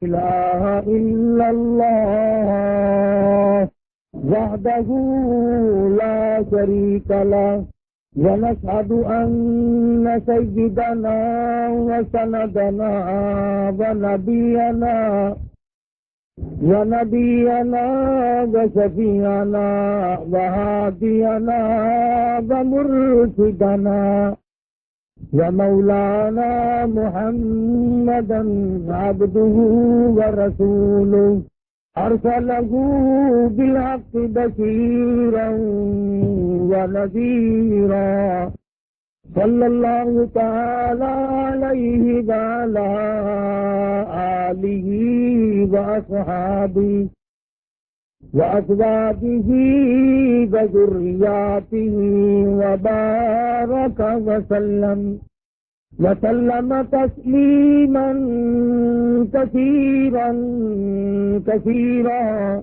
إله إلا الله وحده لا شريك له ونشهد أن سيدنا وسندنا ونبينا وشفيعنا وهادينا ومرشدنا ومولانا محمدا عبده ورسوله أرسله بالحق بشيرا ونذيرا صلى الله تعالى عليه وعلى آله وأصحابه وأزواجه وذرياته وبارك وسلم تسليما كثيرا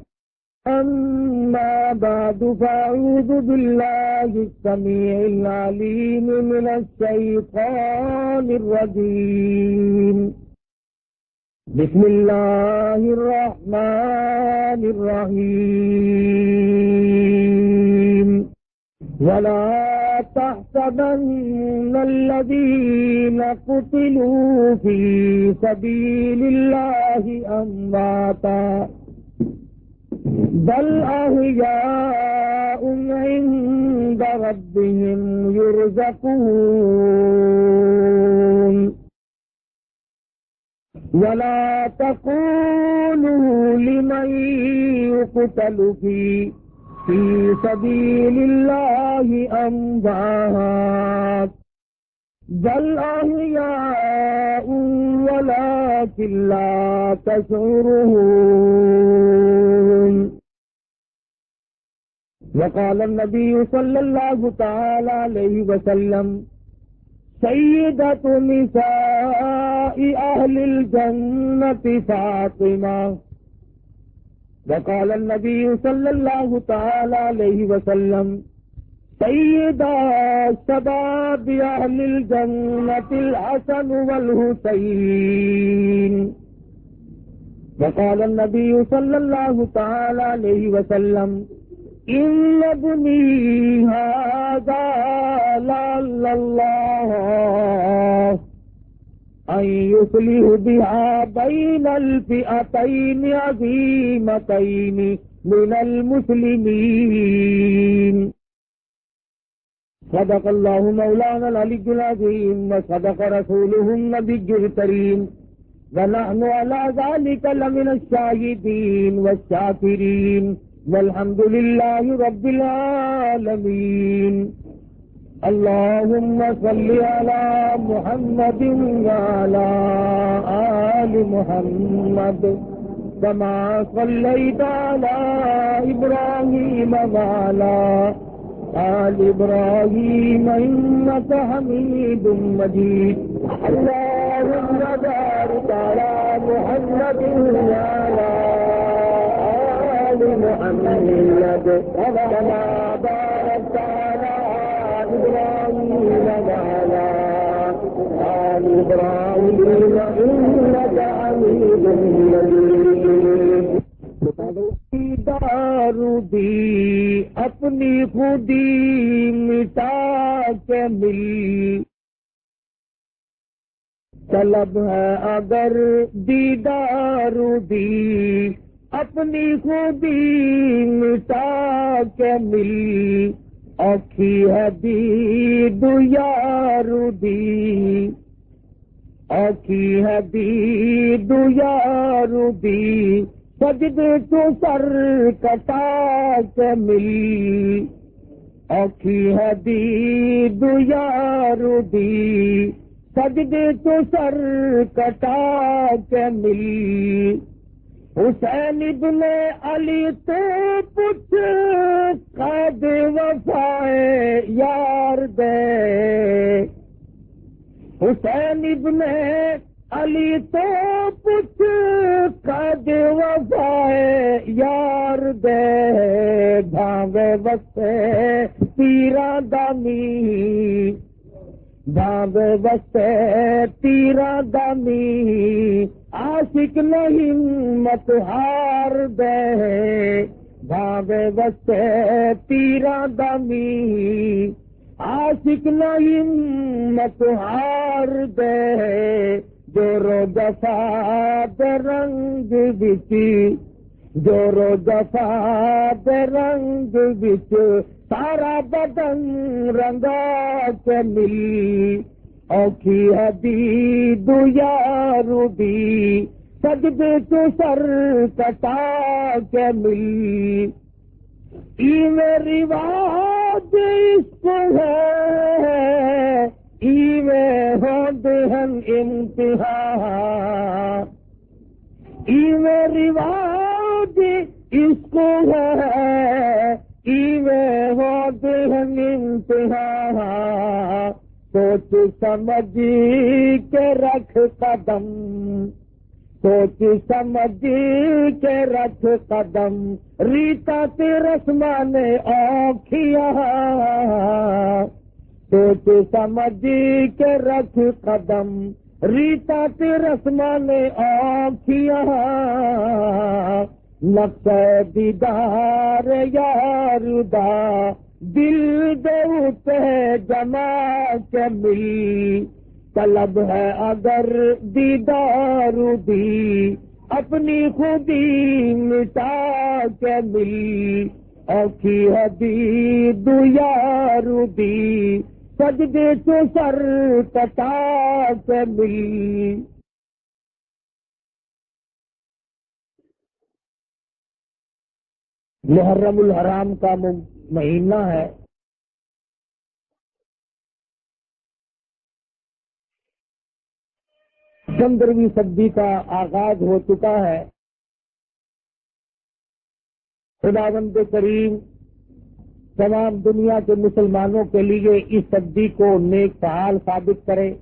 أما بعد فأعوذ بالله السميع العليم من الشيطان الرجيم بسم الله الرحمن الرحيم ولا تحسبن الذين قتلوا في سبيل الله أمواتا بل أحياء عند ربهم يرزقون ولا تقولوا لمن يقتل في سبيل الله أموات بل أحياء ولكن لا تشعرون وقال النبي صلى الله تعالى عليه وسلم سيدة نساء أهل الجنة فاطمة وقال النبي صلى الله تعالى عليه وسلم سيدا شباب أهل الجنة الحسن والحسين وقال النبي صلى الله تعالى عليه وسلم إن ابني هذا لعل الله أن يصلح بها بين الفئتين عظيمتين من المسلمين صدق الله مولانا العلي العظيم وصدق رسوله النبي الكريم ونحن على ذلك لمن الشاهدين والشاكرين والحمد لله رب العالمين اللهم صل على محمد وعلى آل محمد كما صليت على إبراهيم وعلى آل إبراهيم إنك حميد مجيد اللهم بارك على محمد وعلى آل محمد كما باركت على إبراهيم وعلى آل إبراهيم إنك حميد مجيد دارو دی اپنی خودی مٹا کے مل طلب ہے اگر دیدار دی اپنی خودی مٹا کے مل اوکھی ہے دید یار دی اوکھی ہے دید یار دی سجدے تو سر کٹا کے مل اوکھی ہے دید یار دی سجدے تو سر کٹا کے مل حسین ابن علی تو پوچھ قید وفائے یار دے حسین ابن علی تو پوچھ قید وفائے یار دے بھاوے وسے تیرا دامی بھاوے وسے تیرا دامی عاشق نہیں مت ہار دے بھاوے وسے تیرا دمی عاشق نہیں مت ہار دے جورو جفا دے رنگ بچی جورو جفا دے رنگ بچ سارا بدن رنگا کے ملی اوکھی حدید یارو دی سجدے تو سر کٹا کے ملی ای میری رواج عشق ہے ای میں ہو دہن امتحان ای میری رواج عشق ہے ای میں ہو دہن امتحان سوچ سمجھ کے رکھ قدم سوچ سمجھ کے رکھ قدم ریتا رسمان اوکھیا سوچ سمجھ کے رکھ قدم ریتا رسمان اوکھیا نقص دیدار یار دا دل دوتے جما کے ملی طلب ہے اگر دیدار دی اپنی خودی مٹا کے ملی اوکھی حدید یار دی سجدے تو سر کٹا کے ملی محرم الحرام کا مہینہ ہے پندرہویں صدی کا آغاز ہو چکا ہے خداوند کریم تمام دنیا کے مسلمانوں کے لیے اس صدی کو نیک فعال ثابت کرے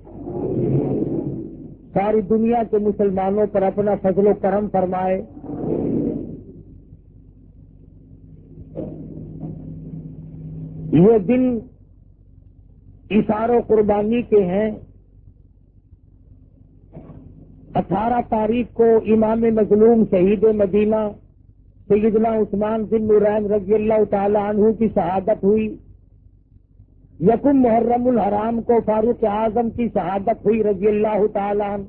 ساری دنیا کے مسلمانوں پر اپنا فضل و کرم فرمائے یہ دن اثار و قربانی کے ہیں 18 تاریخ کو امام مظلوم شہید مدینہ سیدنا عثمان بن نورین رضی اللہ تعالی عنہ کی شہادت ہوئی یکم محرم الحرام کو فاروق اعظم کی شہادت ہوئی رضی اللہ تعالی عنہ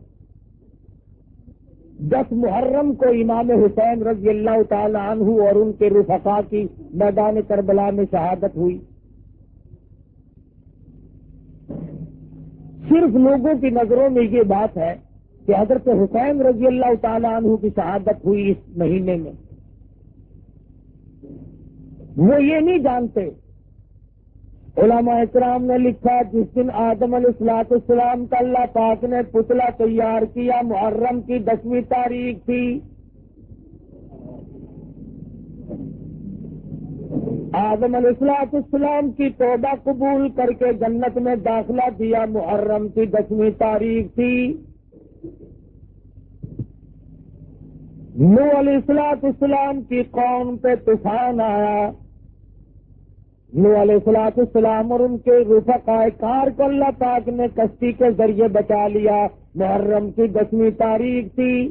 10 محرم کو امام حسین رضی اللہ تعالی عنہ اور ان کے رفقا کی میدان کربلا میں شہادت ہوئی صرف لوگوں کی نظروں میں یہ بات ہے کہ حضرت حسین رضی اللہ تعالی عنہ کی شہادت ہوئی اس مہینے میں وہ یہ نہیں جانتے علماء اکرام نے لکھا جس دن آدم علیہ السلام کا اللہ پاک نے پتلا تیار کیا محرم کی 10ویں تاریخ تھی آدم علیہ السلام کی توبہ قبول کر کے جنت میں داخلہ دیا محرم کی 10ویں تاریخ تھی نوح علیہ السلام کی قوم پہ طوفان آیا نوح علیہ السلام اور ان کے رفقاء کار کو اللہ پاک نے کشتی کے ذریعے بچا لیا محرم کی 10ویں تاریخ تھی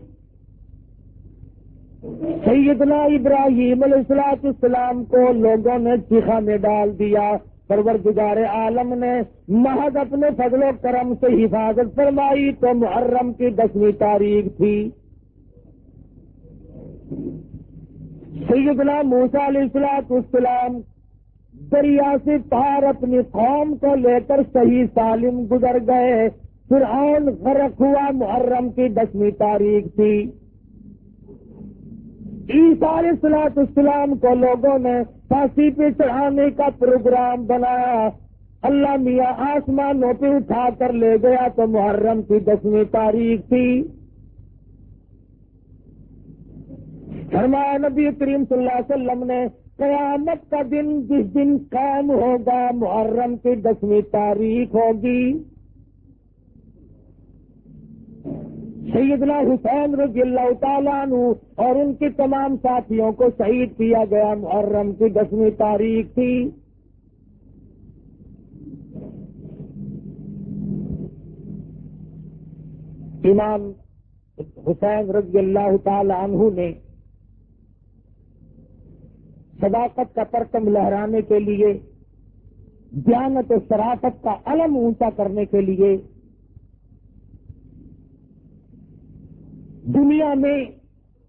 سیدنا ابراہیم علیہ السلام کو لوگوں نے چیخا میں ڈال دیا پروردگار عالم نے محض اپنے فضل و کرم سے حفاظت فرمائی تو محرم کی 10ویں تاریخ تھی سیدنا موسیٰ علیہ السلام دریا سے پار اپنی قوم کو لے کر صحیح سالم گزر گئے فرعون غرق ہوا محرم کی 10ویں تاریخ تھی عیسیٰ علیہ السلام کو لوگوں نے پھانسی پہ چڑھانے کا پروگرام بنایا اللہ میاں آسمانوں پہ اٹھا کر لے گیا تو محرم کی 10ویں تاریخ تھی فرمایا نبی کریم صلی اللہ علیہ وسلم نے قیامت کا دن جس دن قائم ہوگا محرم کی 10ویں تاریخ ہوگی سیدنا حسین رضی اللہ تعالیٰ عنہ اور ان کے تمام ساتھیوں کو شہید کیا گیا محرم کی 10ویں تاریخ تھی امام حسین رضی اللہ تعالی عنہ نے صداقت کا پرچم لہرانے کے لیے، دیانت و شرافت کا علم اونچا کرنے کے لیے دنیا میں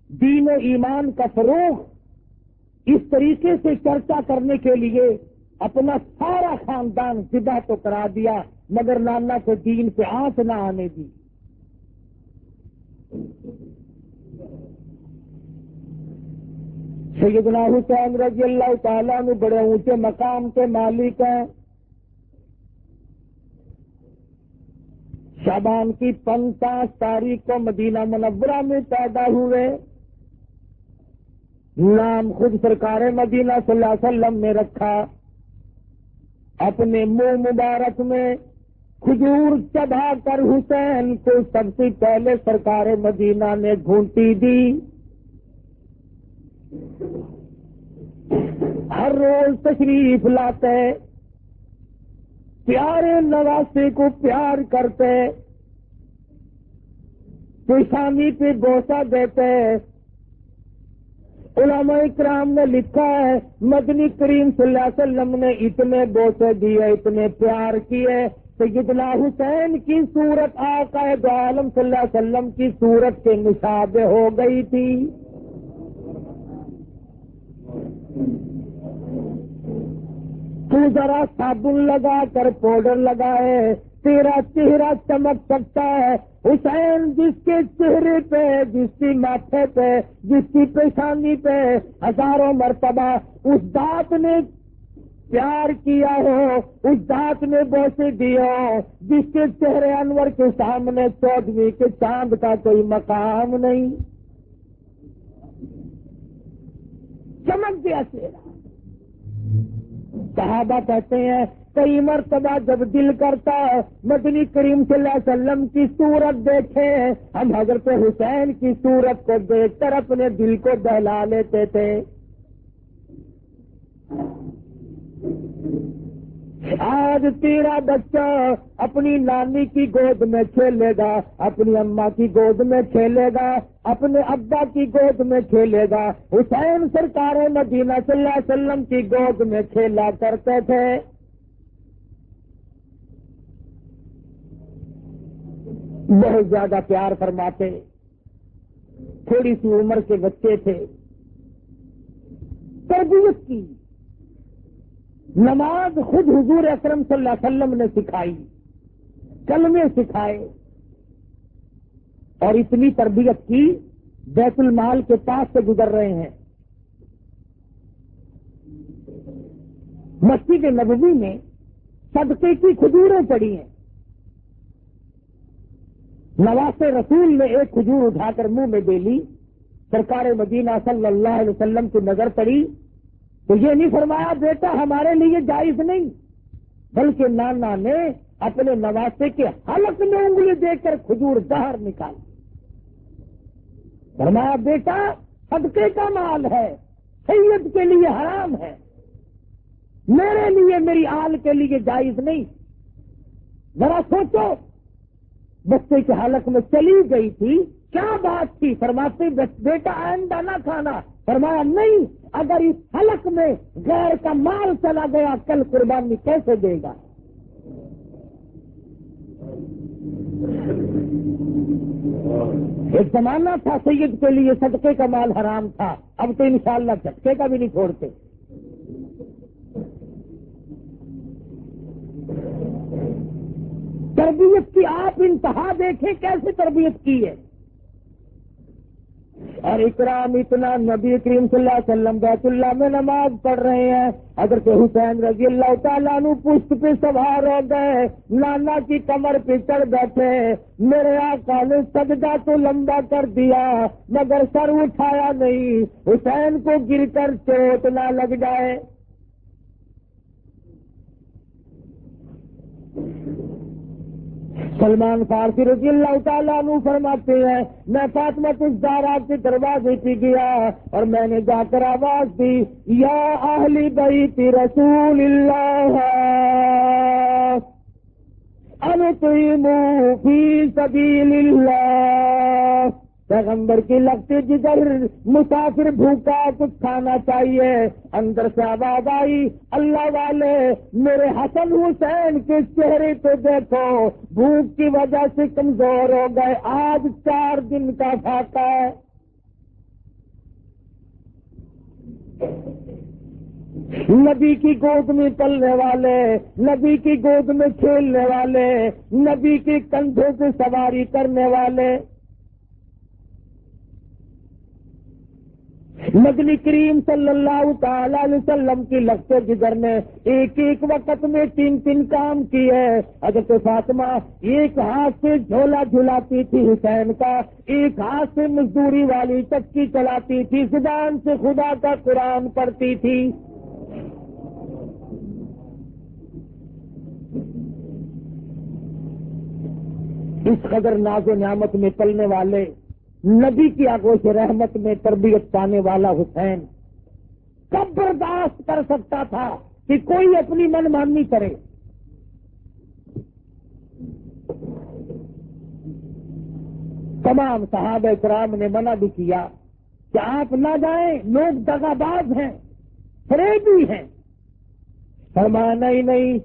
دین و ایمان کا فروغ اس طریقے سے چرچا کرنے کے لیے اپنا سارا خاندان ذبح تو کرا دیا، مگر نانا کو دین پہ آنچ نہ آنے دی۔ سیدنا حسین رضی اللہ تعالیٰ عنہ بڑے اونچے مقام کے مالک ہیں۔ شعبان کی 15 تاریخ کو مدینہ منورہ میں پیدا ہوئے۔ نام خود سرکار مدینہ صلی اللہ علیہ وسلم نے رکھا۔ اپنے منہ مبارک میں کھجور چبا کر حسین کو سب سے پہلے سرکار مدینہ نے گھونٹی دی۔ ہر روز تشریف لاتے، پیارے نواسے کو پیار کرتے، پیشانی پہ بوسہ دیتے۔ علماء اکرام نے لکھا ہے مدنی کریم صلی اللہ علیہ وسلم نے اتنے بوسے دیے، اتنے پیار کیے، سیدنا حسین کی صورت آقا دو عالم صلی اللہ علیہ وسلم کی صورت کے مشابہ ہو گئی تھی۔ تو ذرا صابن لگا کر پاؤڈر لگائے، تیرا چہرہ چمک سکتا ہے۔ حسین جس کے چہرے پہ، جس کی ماتھے پہ، جس کی پیشانی پہ ہزاروں مرتبہ اس ذات نے پیار کیا ہو، اس ذات نے بوسے دیے ہو، جس کے چہرے انور کے سامنے 14ویں کے چاند کا کوئی مقام نہیں، چمک گیا چہرہ۔ صحابہ کہتے ہیں کئی مرتبہ جب دل کرتا مدنی کریم صلی اللہ علیہ وسلم کی صورت دیکھے، ہم حضرت حسین کی صورت کو دیکھ کر اپنے دل کو بہلا لیتے تھے۔ آج تیرا بچہ اپنی نانی کی گود میں کھیلے گا، اپنی اماں کی گود میں کھیلے گا، اپنے ابا کی گود میں کھیلے گا۔ حسین سرکار مدینہ صلی اللہ علیہ وسلم کی گود میں کھیلا کرتے تھے۔ بہت زیادہ پیار فرماتے، تھوڑی سی عمر کے بچے تھے، تربیت کی، نماز خود حضور اکرم صلی اللہ علیہ وسلم نے سکھائی، کلمے سکھائے، اور اتنی تربیت کی بیت المال کے پاس سے گزر رہے ہیں۔ مسجد نبوی میں صدقے کی کھجوریں پڑی ہیں، نواز رسول نے ایک کھجور اٹھا کر منہ میں دے لی، سرکار مدینہ صلی اللہ علیہ وسلم کی نظر پڑی تو یہ نہیں فرمایا بیٹا ہمارے لیے جائز نہیں، بلکہ نانا نے اپنے نواسے کے حلق میں انگلی دے کر کھجور باہر نکالی، فرمایا بیٹا صدقے کا مال ہے، سید کے لیے حرام ہے، میرے لیے، میری آل کے لیے جائز نہیں۔ ذرا سوچو، بچے کے حلق میں چلی گئی تھی، کیا بات تھی؟ فرماتے بیٹا آئندہ نہ کھانا، فرمایا نہیں، اگر اس حلق میں غیر کا مال چلا گیا کل قربانی کیسے دے گا؟ ایک زمانہ تھا سید کے لیے صدقے کا مال حرام تھا، اب تو انشاءاللہ صدقے کا بھی نہیں چھوڑتے۔ تربیت کی آپ انتہا دیکھیں کیسے تربیت کی ہے، اور اکرام اتنا، نبی کریم صلی اللہ علیہ وسلم بیت اللہ میں نماز پڑھ رہے ہیں، حضرت حسین رضی اللہ تعالیٰ عنہ پشت پہ سوار ہو گئے، نانا کی کمر پہ چڑھ بیٹھے، میرے آقا نے سجدہ تو لمبا کر دیا مگر سر اٹھایا نہیں، حسین کو گر کر چوٹ نہ لگ جائے۔ سلمان فارسی رضی اللہ تعالیٰ عنہ فرماتے ہیں میں فاطمہ الزہرا کے دروازے پہ گیا اور میں نے جا کر آواز دی، یا اہل بیت رسول اللہ انطعموا فی سبیل اللہ، پیغمبر کی لگتی جگر مسافر بھوکا کچھ کھانا چاہیے، اندر سے آواز آئی اللہ والے میرے حسن حسین کے چہرے پہ دیکھو، بھوک کی وجہ سے کمزور ہو گئے، آج 4 دن کا فاقہ ہے۔ نبی کی گود میں پلنے والے، نبی کی گود میں کھیلنے والے، نبی کے کندھوں سے سواری کرنے والے، مدنی کریم صلی اللہ تعالی علیہ وسلم کی لگتے جگر نے ایک ایک وقت میں 3 کام کیے۔ حضرت فاطمہ ایک ہاتھ سے جھولا جھلاتی تھی حسین کا، ایک ہاتھ سے مزدوری والی چکی چلاتی تھی، زبان سے خدا کا قرآن پڑھتی تھی۔ اس قدر ناز و نعمت میں پلنے والے، نبی کی آگوش رحمت میں تربیت پانے والا حسین کب برداشت کر سکتا تھا کہ کوئی اپنی من مانی کرے؟ تمام صحابہ کرام نے منع بھی کیا کہ آپ نہ جائیں، لوگ دغاباز ہیں، فریبی ہیں۔ فرمایا نہیں،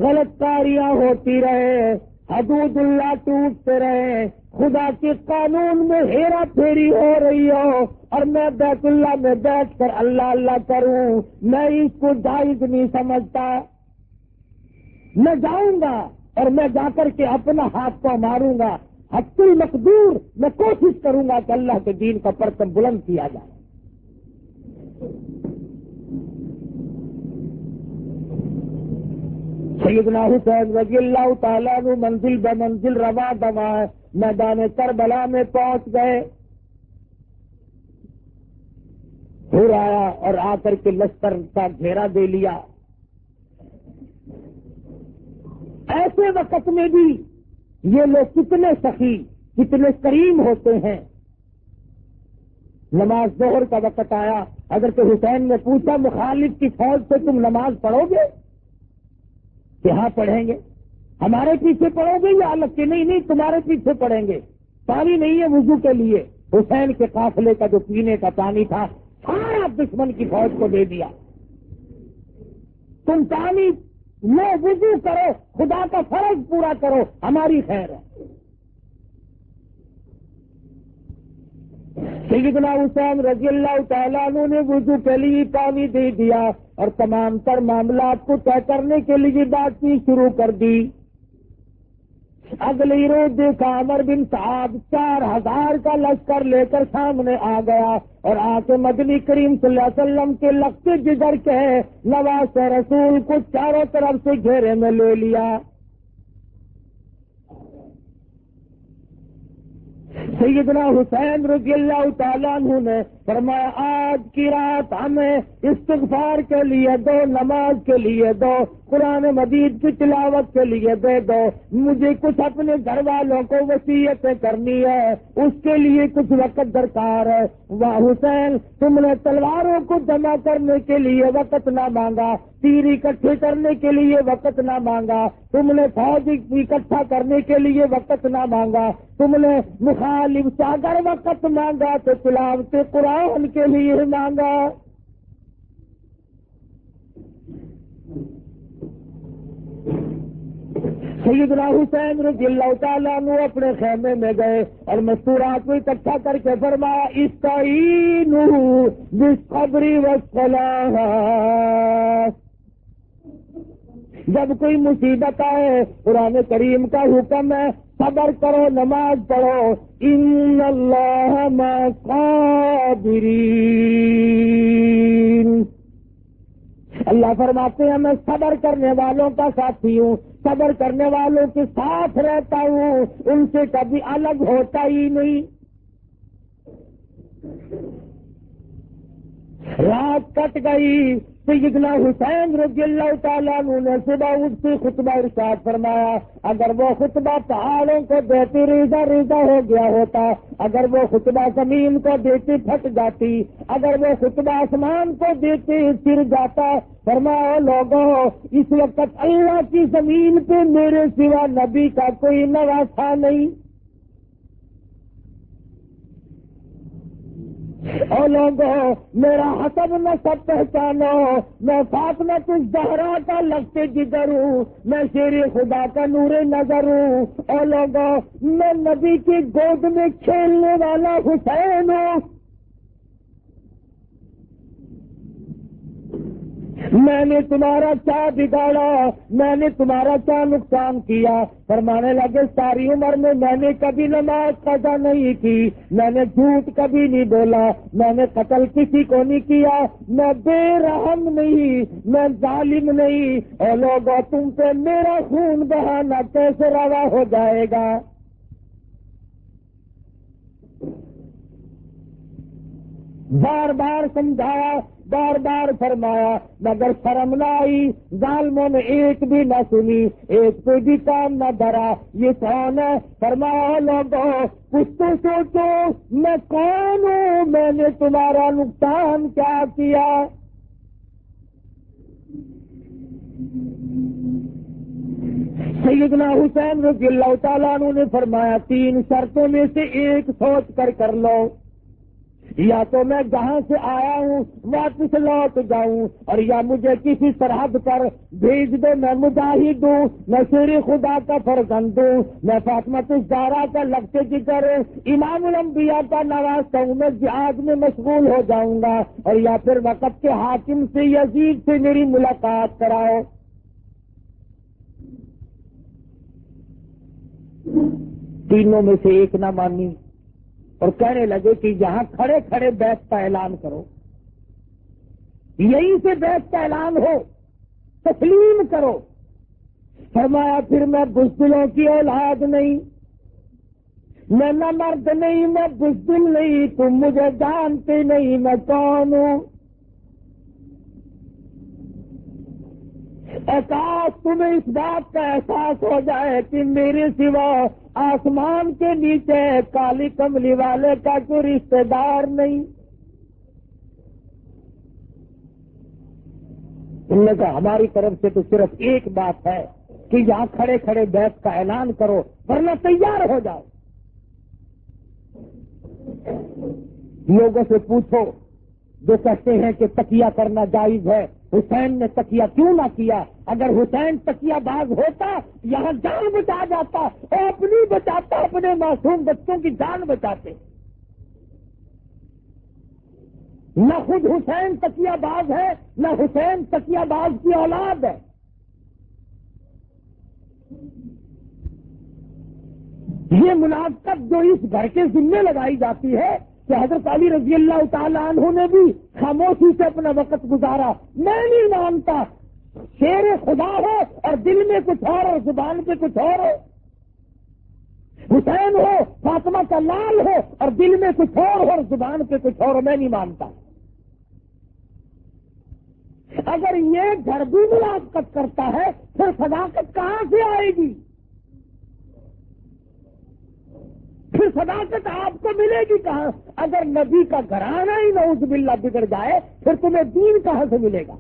غلط کاریاں ہوتی رہے، حدود اللہ ٹوٹتے رہے، خدا کے قانون میں ہیرا پھیری ہو رہی ہو، اور میں بیت اللہ میں بیٹھ کر اللہ اللہ کروں، میں اس کو جائز نہیں سمجھتا۔ میں جاؤں گا اور میں جا کر کے اپنا ہاتھ کو ماروں گا، حق المقدور میں کوشش کروں گا کہ اللہ کے دین کا پرچم بلند کیا جائے۔ سیدنا حسین رضی اللہ تعالیٰ عنہ منزل بہ منزل رواں دواں میدان کربلا میں پہنچ گئے۔ پھر آیا اور آ کر کے لشکر کا گھیرا دے لیا۔ ایسے وقت میں بھی یہ لوگ کتنے سخی، کتنے کریم ہوتے ہیں۔ نماز ظہر کا وقت آیا، حضرت حسین نے پوچھا مخالف کی فوج سے تم نماز پڑھو گے؟ کہ ہاں پڑھیں گے۔ ہمارے پیچھے پڑھو گے یا الگ کے؟ نہیں تمہارے پیچھے پڑھیں گے۔ پانی نہیں ہے وضو کے لیے، حسین کے قافلے کا جو پینے کا پانی تھا سارا دشمن کی فوج کو دے دیا۔ تم پانی لو، وضو کرو، خدا کا فرض پورا کرو، ہماری خیر ہے۔ سیدنا حسین رضی اللہ تعالیٰ عنہ نے وضو کے لیے پانی دے دیا اور تمام تر معاملات کو طے کرنے کے لیے بات چیت شروع کر دی۔ اگلی روز دیکھا عمر بن سعد 4000 کا لشکر لے کر سامنے آ گیا اور آ کے مدنی کریم صلی اللہ علیہ وسلم کے لگتے جگر کے نواز رسول کو چاروں طرف سے گھیرے میں لے لیا۔ سیدنا حسین رضی اللہ تعالیٰ عنہ نے فرمایا آج کی رات ہمیں استغفار کے لیے دو، نماز کے لیے دو، قرآن مجید کی تلاوت کے لیے دے دو، مجھے کچھ اپنے گھر والوں کو وصیتیں کرنی ہے، اس کے لیے کچھ وقت درکار ہے۔ واہ حسین، تم نے تلواروں کو جمع کرنے کے لیے وقت نہ مانگا، تیر اکٹھے کرنے کے لیے وقت نہ مانگا، تم نے فوج اکٹھا کرنے کے لیے وقت نہ مانگا، تم نے مخالف سے اگر وقت مانگا تو تلاوت قرآن کے لیے مانگا۔ سیدنا حسین رضی اللہ تعالیٰ عنہ اپنے خیمے میں گئے اور مستورات کو اکٹھا کر کے فرمایا استعینوا بالصبر والصلاۃ۔ جب کوئی مصیبت آئے قرآن کریم کا حکم ہے صبر کرو، نماز پڑھو، ان اللہ مع الصابرین۔ اللہ فرماتے ہیں میں صبر کرنے والوں کا ساتھی ہوں، صبر کرنے والوں کے ساتھ رہتا ہوں، ان سے کبھی الگ ہوتا ہی نہیں۔ رات کٹ گئی، سیدنا حسین رضی اللہ تعالیٰ عنہ نے صبح اٹھ کے خطبہ ارشاد فرمایا، اگر وہ خطبہ پہاڑوں کو دیتے ریزہ ریزہ ہو گیا ہوتا، اگر وہ خطبہ زمین کو دیتے پھٹ جاتی، اگر وہ خطبہ آسمان کو دیتے گر جاتا۔ فرمایا لوگوں اس وقت اللہ کی زمین پہ میرے سوا نبی کا کوئی نواسا نہیں۔ اور لوگوں میرا حسب نسب پہچانو، میں فاطمہ الزہرا کا لگتے جگر ہوں، میں شیر خدا کا نور نظر ہوں، اور لوگوں میں نبی کی گود میں کھیلنے والا حسین ہوں۔ میں نے تمہارا کیا بگاڑا، میں نے تمہارا کیا نقصان کیا؟ فرمانے لگے ساری عمر میں نے کبھی نماز قضا نہیں کی، میں نے جھوٹ کبھی نہیں بولا، میں نے قتل کسی کو نہیں کیا، میں بے رحم نہیں، میں ظالم نہیں، اور لوگوں تم سے میرا خون بہانا کیسے روا ہو جائے گا؟ بار بار سمجھایا، بار بار فرمایا، مگر شرم نہ آئی، ظالموں نے ایک بھی نہ سنی، ایک پہ بھی کام نہ دھرا۔ یہ کون ہے؟ فرمایا لوگوں کچھ تو سوچو، میں کون ہوں؟ میں نے تمہارا نقصان کیا کیا؟ سیدنا حسین رضی اللہ تعالیٰ عنہ نے فرمایا 3 شرطوں میں سے ایک سوچ کر لو، یا تو میں جہاں سے آیا ہوں واپس لوٹ جاؤں، اور یا مجھے کسی سرحد پر بھیج دو، میں مجاہد ہوں، میں شیر خدا کا فرزند ہوں، میں فاطمہ الزہرا کا لگتے جگر امام الانبیاء کا نواسہ ہوں، میں جہاد میں مشغول ہو جاؤں گا، اور یا پھر وقت کے حاکم سے یزید سے میری ملاقات کراؤ۔ تینوں میں سے ایک نہ مانی، اور کہنے لگے کہ یہاں کھڑے کھڑے بیعت کا اعلان کرو، یہیں سے بیعت کا اعلان ہو، تسلیم کرو۔ فرمایا پھر میں بزدلوں کی اولاد نہیں، میں نہ مرد نہیں، میں بزدل نہیں، تم مجھے جانتے نہیں میں کون ہوں۔ کاش تمہیں اس بات کا احساس ہو جائے کہ میرے سوا آسمان کے نیچے کالی کملی والے کا کوئی رشتہ دار نہیں۔ تم نے کہا ہماری طرف سے تو صرف ایک بات ہے کہ یہاں کھڑے کھڑے بیعت کا اعلان کرو، ورنہ تیار ہو جاؤ۔ لوگوں سے پوچھو جو کہتے ہیں کہ تکیہ کرنا جائز ہے، حسین نے تکیہ کیوں نہ کیا؟ اگر حسین تکیہ باز ہوتا یہاں جان بچا جاتا، اور اپنی بچاتا، اپنے معصوم بچوں کی جان بچاتے۔ نہ خود حسین تکیہ باز ہے، نہ حسین تکیہ باز کی اولاد ہے۔ یہ منافقت جو اس گھر کے ذمے لگائی جاتی ہے کہ حضرت علی رضی اللہ تعالیٰ عنہ نے بھی خاموشی سے اپنا وقت گزارا، میں نہیں مانتا۔ شیر خدا ہو اور دل میں کچھ اور زبان پہ کچھ اور ہو، حسین ہو فاطمہ کا لال ہو اور دل میں کچھ اور زبان پہ کچھ اور، میں نہیں مانتا۔ اگر یہ گھر بھی ملاقات کرتا ہے پھر صداقت کہاں سے آئے گی؟ پھر صداقت آپ کو ملے گی کہاں؟ اگر نبی کا گھرانہ ہی نعوذ باللہ بگڑ جائے پھر تمہیں دین کہاں سے ملے گا؟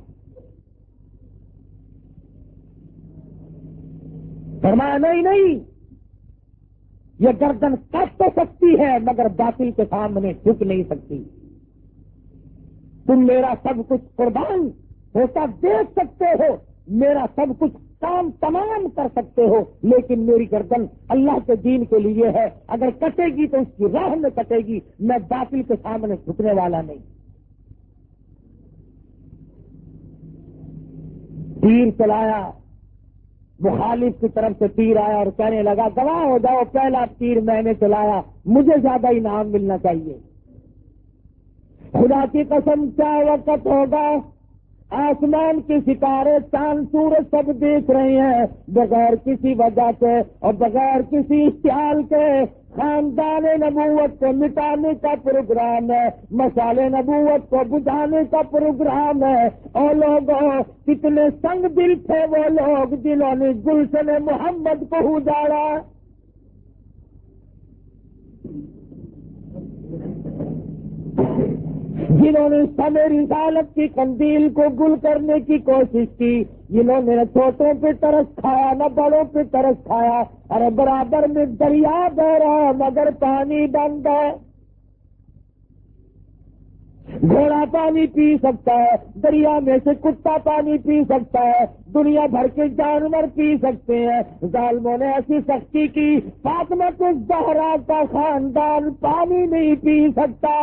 فرمایا نہیں، یہ گردن کٹ تو سکتی ہے مگر باطل کے سامنے جھک نہیں سکتی۔ تم میرا سب کچھ قربان ہوتا دیکھ سکتے ہو، میرا سب کچھ کام تمام کر سکتے ہو، لیکن میری گردن اللہ کے دین کے لیے ہے، اگر کٹے گی تو اس کی راہ میں کٹے گی، میں باطل کے سامنے جھکنے والا نہیں۔ تیر چلایا، مخالف کی طرف سے تیر آیا اور کہنے لگا گواہ ہو جاؤ پہلا تیر میں نے چلایا، مجھے زیادہ انعام ملنا چاہیے۔ خدا کی قسم کیا وقت ہوگا، آسمان کے ستارے چاند سورج سب دیکھ رہے ہیں، بغیر کسی وجہ سے اور بغیر کسی اشتعال کے خاندان نبوت کو مٹانے کا پروگرام ہے، مشعل نبوت کو بجھانے کا پروگرام ہے۔ اور لوگوں کتنے سنگ دل تھے وہ لوگ جنہوں نے گلشن محمد کو اجاڑا۔ جنہوں نے شمع رسالت کی قندیل کو گل کرنے کی کوشش کی، جنہوں نے نہ چھوٹوں پہ ترس کھایا نہ بڑوں پہ ترس کھایا، ارے برابر میں دریا بہ رہا مگر پانی بند ہے۔ گھوڑا پانی پی سکتا ہے، دریا میں سے کتا پانی پی سکتا ہے، دنیا بھر کے جانور پی سکتے ہیں، ظالموں نے ایسی سختی کی فاطمہ الزہرا کا خاندان پانی نہیں پی سکتا۔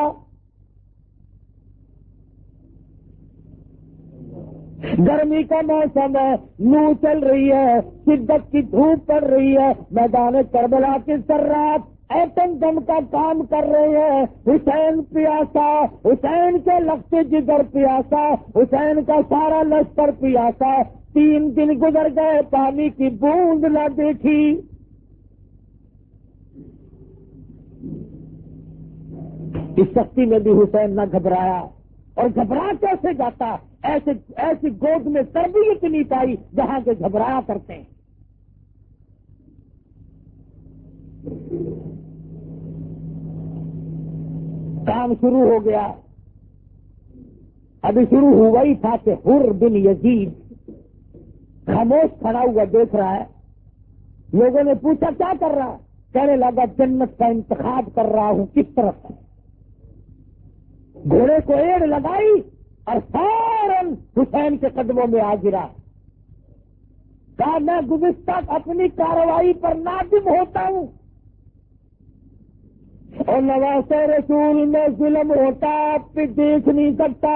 گرمی کا موسم ہے، لو چل رہی ہے، شدت کی دھوپ پڑ رہی ہے، میدان کربلا کے ذرات ایٹم بم کا کام کر رہے ہیں، حسین پیاسا، حسین کے لگتے جگر پیاسا، حسین کا سارا لشکر پیاسا، 3 دن گزر گئے، پانی کی بوند نہ دیکھی۔ اس سختی میں بھی حسین نہ گھبرایا، اور گھبرا کیسے جاتا؟ ایسی گود میں تربیت نہیں پائی جہاں کے گھبرایا کرتے ہیں۔ کام شروع ہو گیا، ابھی شروع ہوا ہی تھا کہ حر بن یزید خاموش کھڑا ہوا دیکھ رہا ہے۔ لوگوں نے پوچھا کیا کر رہا ہے؟ کہنے لگا جنت کا انتخاب کر رہا ہوں، کس طرف ہے؟ گھوڑے کو ایڑ لگائی اور فوراً حسین کے قدموں میں آ گرا۔ کہا میں گزشتہ اپنی کارروائی پر نادم ہوتا ہوں، اور نواز رسول میں ظلم ہوتا آپ پہ دیکھ نہیں سکتا۔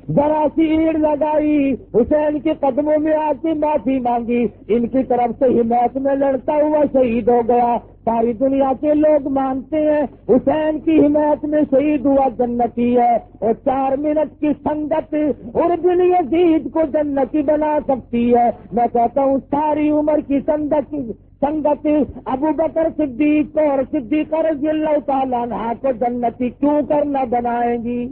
ذرا سی ایڑ لگائی، حسین کے قدموں میں آ کے معافی مانگی، ان کی طرف سے حمایت میں لڑتا ہوا شہید ہو گیا۔ ساری دنیا کے لوگ مانتے ہیں حسین کی حمایت میں شہید ہوا جنتی ہے، اور 4 منٹ کی سنگت اور بن یزید کو جنتی بنا سکتی ہے۔ میں کہتا ہوں ساری عمر کی سنگت ابو بکر صدیق کو اور صدیقہ رضی اللہ تعالیٰ عنہ کو جنتی کیوں کرنا بنائیں گی؟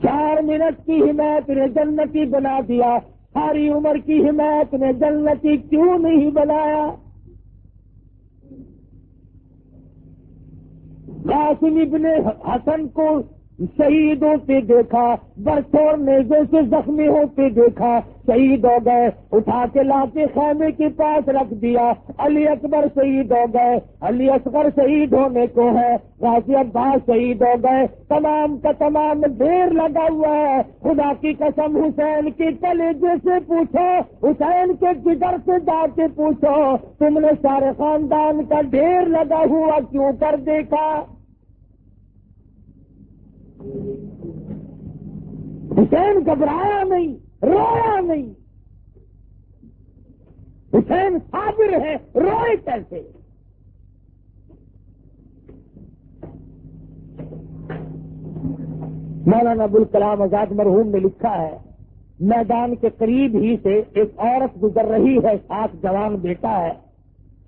4 منٹ کی حمایت نے جنتی بنا دیا، ساری عمر کی حمایت نے جنتی کیوں نہیں بنایا؟ قاسم ابن حسن کو شہید ہوتے دیکھا، برسور نیزے سے زخمی ہوتے دیکھا، شہید ہو گئے، اٹھا کے لا کے خیمے کے پاس رکھ دیا۔ علی اکبر شہید ہو گئے، علی اصغر شہید ہونے کو ہے، غازی عباس شہید ہو گئے، تمام کا تمام ڈھیر لگا ہوا ہے۔ خدا کی قسم حسین کے کلیجے سے پوچھو، حسین کے جگر سے جا کے پوچھو، تم نے سارے خاندان کا ڈھیر لگا ہوا کیوں کر دیکھا؟ حسین گھبرایا نہیں، رویا نہیں، حسین صابر ہے، روئے کیسے؟ مولانا ابوالکلام آزاد مرحوم نے لکھا ہے، میدان کے قریب ہی سے ایک عورت گزر رہی ہے، 7 جوان بیٹا ہے،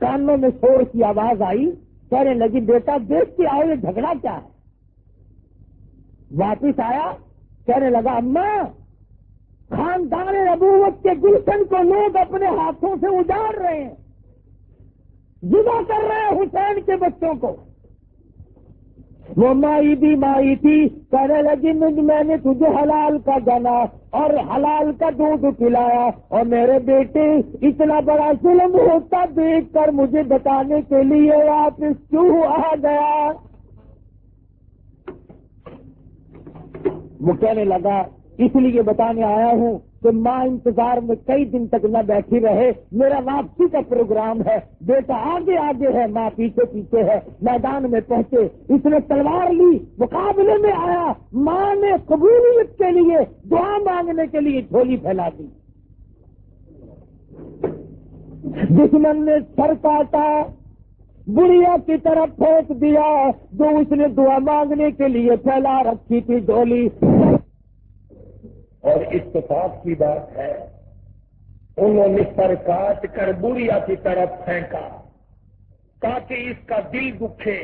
کانوں میں شور کی آواز آئی، کہنے لگی بیٹا دیکھ کے آؤ یہ جھگڑا کیا ہے؟ واپس آیا، کہنے لگا اماں خاندان نبوت کے گلشن کو لوگ اپنے ہاتھوں سے اجاڑ رہے ہیں، جدا کر رہے ہیں حسین کے بچوں کو۔ وہ مائی بھی مائی تھی، کہنے لگی میں نے تجھے حلال کا جانا اور حلال کا دودھ پلایا، اور میرے بیٹے اتنا بڑا ظلم ہوتا دیکھ کر مجھے بتانے کے لیے واپس کیوں آ گیا؟ وہ کہنے لگا اس لیے بتانے آیا ہوں کہ ماں انتظار میں کئی دن تک نہ بیٹھی رہے، میرا واپسی کا پروگرام ہے، بیٹا آگے آگے ہے، ماں پیچھے پیچھے ہے۔ میدان میں پہنچے، اس نے تلوار لی، مقابلے میں آیا، ماں نے قبولیت کے لیے دعا مانگنے کے لیے جھولی پھیلا دی۔ دشمن نے سر کاٹا، بڑھیا کی طرف پھینک دیا جو اس نے دعا مانگنے کے لیے پھیلا رکھی تھی جھولی۔ اور اتفاق کی بات ہے انہوں نے سر کاٹ کر بڑھیا کی طرف پھینکا تاکہ اس کا دل دکھے۔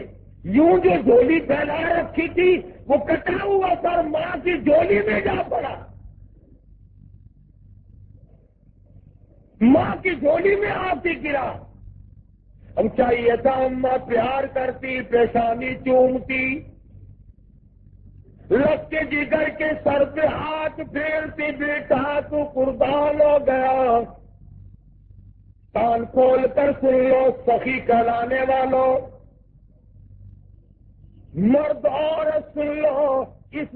یوں جو جھولی پھیلا رکھی تھی وہ کٹا ہوا سر ماں کی جھولی میں جا پڑا، ماں کی جھولی میں آ کے گرا۔ اب چاہیے تھا اماں پیار کرتی، پیشانی چومتی، لگ کے جگر کے سر پہ ہاتھ پھیرتی، بیٹا تو قربان ہو گیا۔ کان کھول کر سن لو سخی کہلانے والوں، مرد عورت سن لو، اس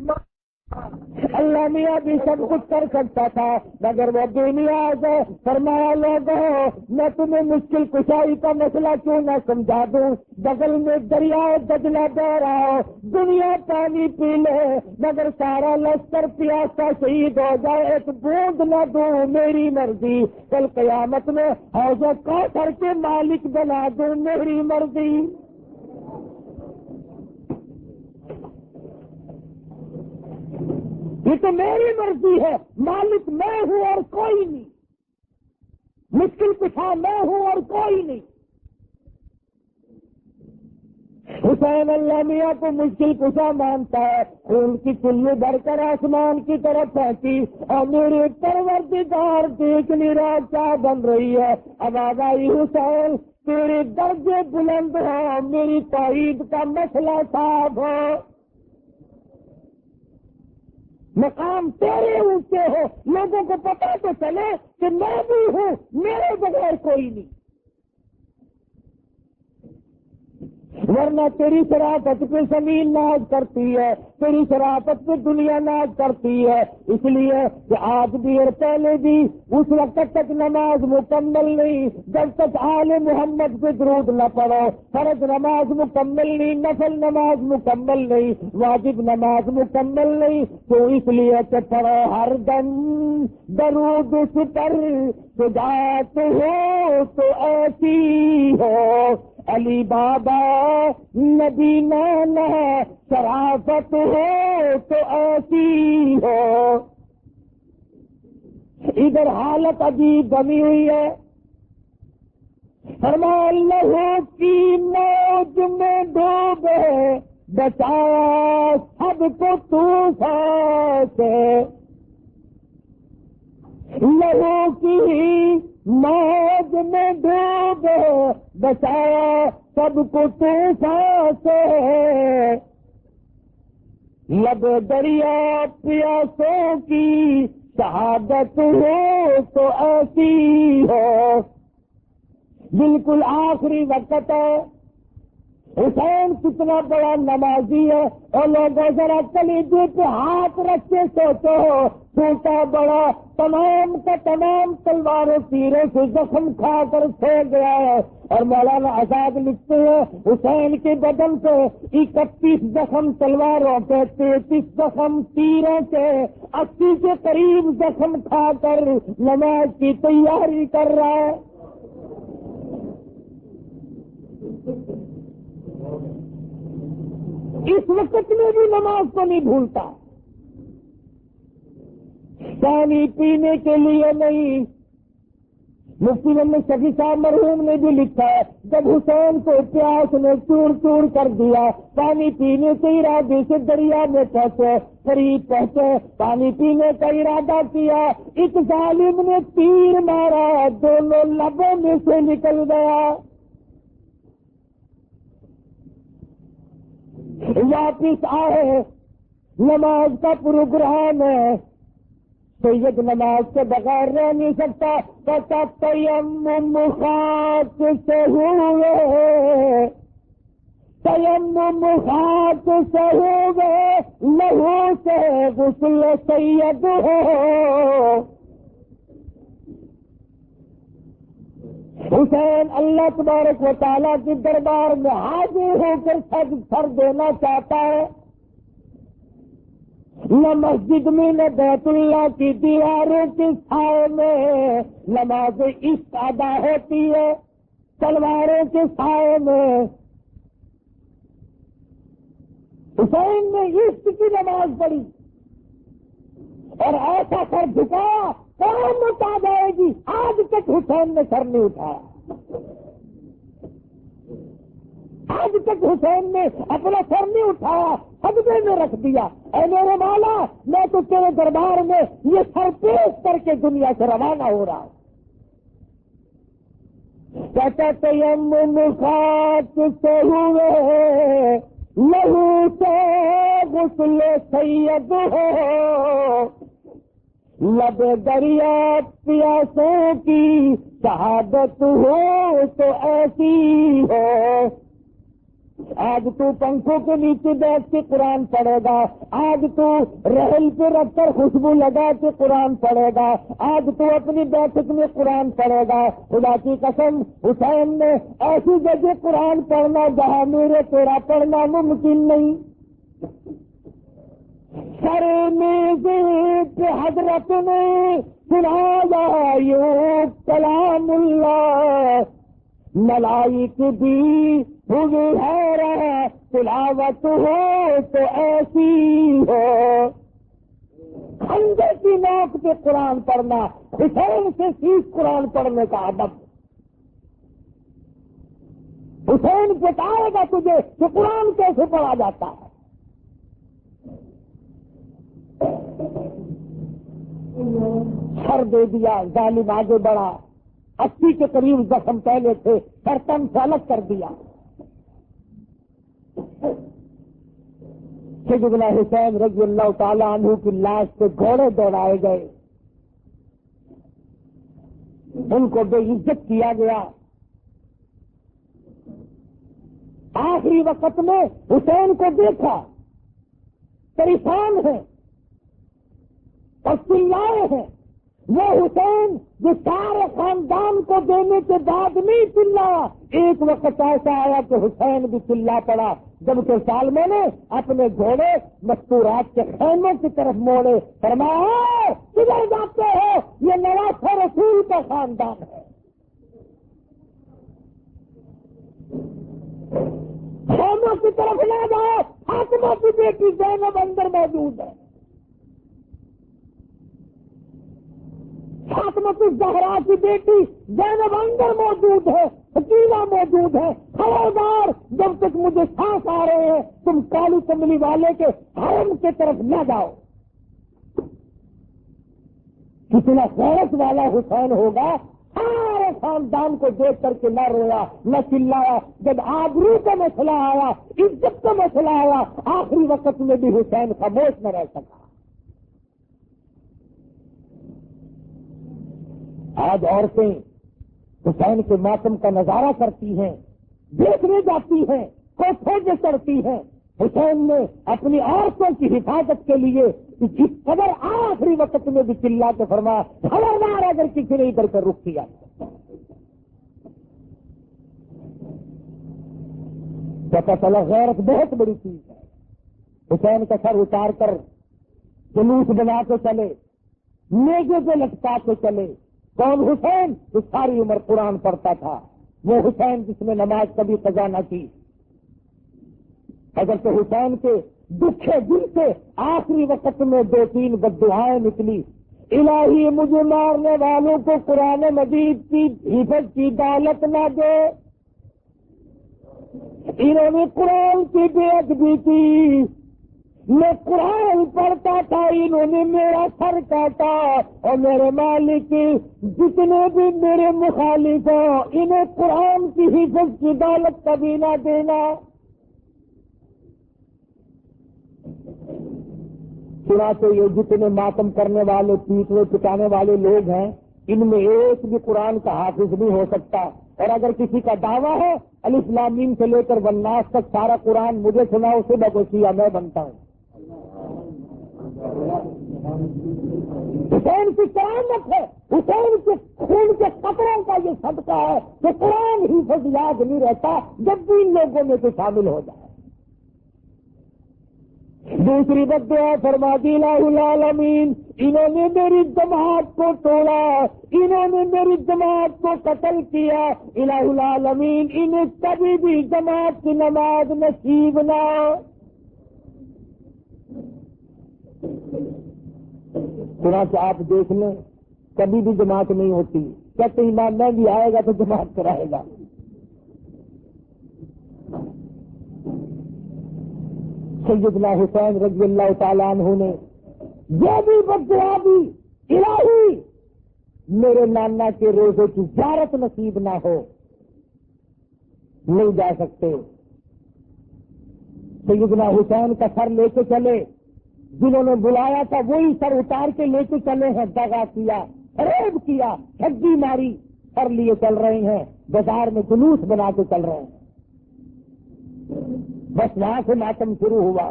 اللہ میاں بھی سب کچھ کر سکتا تھا مگر وہ دنیا سے فرمایا لوگوں میں تمہیں مشکل کشائی کا مسئلہ کیوں نہ سمجھا دوں، بغل میں دریا دجلہ بہ رہا ہو، دنیا پانی پی لے مگر سارا لشکر پیاسا شہید ہو جائے، ایک بوند نہ دوں میری مرضی، کل قیامت میں حوض کوثر کے مالک بنا دوں میری مرضی۔ یہ تو میری مرضی ہے، مالک میں ہوں اور کوئی نہیں، مشکل کشا میں ہوں اور کوئی نہیں۔ حسین اللہ میاں کو مشکل کشا مانتا ہے، خون کی چلو بھر کر آسمان کی طرف پھینکی اور میرے پروردگار دیکھ نہیں رہا کیا بن رہی ہے، آواز آئی حسین تیرے درجے بلند ہو، میری توحید کا مسئلہ صاف ہو، مقام تیرے اونچے ہو، لوگوں کو پتہ تو چلے کہ میں بھی ہوں، میرے بغیر کوئی نہیں، ورنہ تیری شرافت پہ زمین ناز کرتی ہے، تیری شرافت پہ دنیا ناز کرتی ہے، اس لیے کہ آج بھی اور پہلے بھی اس وقت تک نماز مکمل نہیں جب تک آل محمد پہ درود نہ پڑھو، فرض نماز مکمل نہیں، نفل نماز مکمل نہیں، واجب نماز مکمل نہیں، تو اس لیے کہ پڑھو ہر دم درود اس پر، سجات ہو تو ایسی ہو علی بابا نبی نانا، شرافت ہو تو ایسی ہو۔ ادھر حالت عجیب بنی ہوئی ہے، فرمایا لہو کی موج میں ڈوبے بچایا سب کو طوفان سے، لہو کی موج میں ڈوبے بچایا سب کو طوفان سے، لب دریا پیاسوں کی شہادت ہو تو ایسی ہو۔ بالکل آخری وقت ہے، حسین کتنا بڑا نمازی ہے، اور لوگوں ذرا کلیجے پہ ہاتھ رکھ کے سوچو، چھوٹا بڑا تمام کا تمام تلواروں تیروں سے زخم کھا کر سو گیا ہے، اور مولانا آزاد لکھتے ہیں حسین کے بدن سے 31 زخم تلواروں کے، 33 زخم تیروں کے، 80 کے قریب زخم کھا کر نماز کی تیاری کر رہا ہے۔ اس وقت میں بھی نماز کو نہیں بھولتا، پانی پینے کے لیے نہیں۔ مفتی محمد شفیع صاحب مرحوم نے بھی لکھا ہے جب حسین کو پیاس نے چور چور کر دیا، پانی پینے کے ارادے سے دریا میں پہنچے، قریب پہنچے، پانی پینے کا ارادہ کیا، ایک ظالم نے تیر مارا، دونوں لبوں میں سے نکل گیا، واپس آئے، نماز کا پروگرام ہے، سید نماز کے بغیر رہ نہیں سکتا، کہتا تیمم خاک سے ہوئے، تیمم خاک سے ہوئے، لہو سے غسل سید ہو۔ حسین اللہ تبارک و تعالیٰ کے دربار میں حاضر ہو کر سر دینا چاہتا ہے، نہ مسجد میں نہ بیت اللہ کی دیواروں کے سائے میں نماز عشق ادا ہوتی ہے، تلواروں کے سائے میں۔ حسین نے عشق کی نماز پڑھی اور ایسا سر جھکایا کون اٹھا جائے گی، آج تک حسین نے سر نہیں اٹھایا، آج تک حسین نے اپنا سر نہیں اٹھایا، سجدے میں رکھ دیا، اے میرے مولا میں تو تیرے دربار میں یہ سر پیش کر کے دنیا سے روانہ ہو رہا ہوں۔ کہتا تیمم خاک سے ہوئے، لہو سے غسل سید ہو، لب دریا پیاسوں کی شہادت ہو تو ایسی ہو. آج تو پنکھوں کے نیچے بیٹھ کے قرآن پڑھے گا, آج تو رحل پہ رکھ کر خوشبو لگا کے قرآن پڑھے گا, آج تو اپنی بیٹھک میں قرآن پڑھے گا. خدا کی قسم حسین نے ایسی جگہ قرآن پڑھنا جہاں میرے تیرا پڑھنا ممکن نہیں. سر میزے پہ حضرت نے سنایا یوں کلام اللہ, ملائک بھی ہوئی حیران, تلاوت ہو تو ایسی ہو. کھنجر کی نوک پہ قرآن پڑھنا, حسین سے سیکھ قرآن پڑھنے کا ادب. حسین بتائے گا تجھے کہ قرآن کیسے پڑھا جاتا ہے. سر دے دیا, ظالم آگے بڑھا, 80 کے قریب زخم پہلے تھے, سر تن سے الگ کر دیا. سیدنا حسین رضی اللہ تعالیٰ عنہ کی لاش پہ گھوڑے دوڑائے گئے, ان کو بے عزت کیا گیا. آخری وقت میں حسین کو دیکھا, پریشان ہیں اور چلائے ہیں. وہ حسین جو سارے خاندان کو دینے کے بعد نہیں چلایا, ایک وقت ایسا آیا کہ حسین بھی چلا پڑا, جبکہ سالموں نے اپنے گھوڑے مستورات کے خیموں کی طرف موڑے. فرمایا کدھر جاتے ہو, یہ نواز رسول کا خاندان ہے. خیموں کی طرف نہ جاؤ, فاطمہ کی بیٹی زینب اندر موجود ہے, فاطمہ الزہرا کی بیٹی زینب اندر موجود ہے, حکیمہ موجود ہے. خبردار, جب تک مجھے سانس آ رہے ہیں تم کالی کملی والے کے حرم کی طرف نہ جاؤ. کتنا غیرت والا حسین ہوگا, سارے خاندان کو دیکھ کر کے نہ رویا نہ چلایا. جب آبرو کا مسئلہ آیا, عزت کا مسئلہ آیا, آخری وقت میں بھی حسین خاموش نہ رہ سکا. آج عورتیں حسین کے ماتم کا نظارہ کرتی ہیں, دیکھنے جاتی ہیں, کوٹھوں سے چڑھتی ہیں. حسین نے اپنی عورتوں کی حفاظت کے لیے جس قدر آخری وقت میں بھی چلا کے فرمایا, خبردار اگر کسی نے ادھر کر رخ کیا. پتہ چلا غیرت بہت بڑی چیز ہے. حسین کا سر اتار کر جلوس بنا کے چلے, نیزے پہ لٹکا کے چلے. کون حسین؟ جو ساری عمر قرآن پڑھتا تھا. وہ حسین جس نے نماز کبھی قضا نہ کی. حضرت حسین کے دکھے دل سے آخری وقت میں 2-3 بددعائیں نکلی. الہی مجھے مارنے والوں کو قرآن مجید کی حفظ کی دولت نہ دے. انہوں نے قرآن کی بے ادبی کی, میں قرآن پڑھتا تھا, انہوں نے میرا سر کاٹا. اور میرے مالک جتنے بھی میرے مخالف ہیں انہیں قرآن کی حفظ کی دولت کبھی نہ دینا. چنانچہ یہ جتنے ماتم کرنے والے, پیٹنے پٹانے والے لوگ ہیں, ان میں ایک بھی قرآن کا حافظ نہیں ہو سکتا. اور اگر کسی کا دعویٰ ہے الف لام میم سے لے کر والناس تک سارا قرآن مجھے سناؤ, اسے بگوسیا میں بنتا ہوں. حسین کی کرامت ہے, حسین کے خون کے قطروں کا یہ صدقہ ہے کہ قرآن حفظ یاد نہیں رہتا جب بھی ان لوگوں میں تو شامل ہو جائے. دوسری بدعا فرما دی الہ العالمین, انہوں نے میری جماعت کو توڑا, انہوں نے میری جماعت کو قتل کیا. الہ العالمین انہیں کبھی بھی جماعت کی نماز نصیب نہ. چنانچہ آپ دیکھ لیں کبھی بھی جماعت نہیں ہوتی. کہتے ایمان میں بھی آئے گا تو جماعت کرائے گا. سیدنا حسین رضی اللہ تعالیٰ عنہ نے یہ بھی بدعا دی, الہی میرے نانا کے روزے کی زیارت نصیب نہ ہو, نہیں جا سکتے. سیدنا حسین کا سر لے کے چلے, جنہوں نے بلایا تھا وہی سر اتار کے لے کے چلے ہیں. دغا کیا, فریب کیا, ٹھگی ماری. سر لیے چل رہے ہیں، بازار میں جلوس بنا کے چل رہے ہیں. بس وہاں سے ماتم شروع ہوا،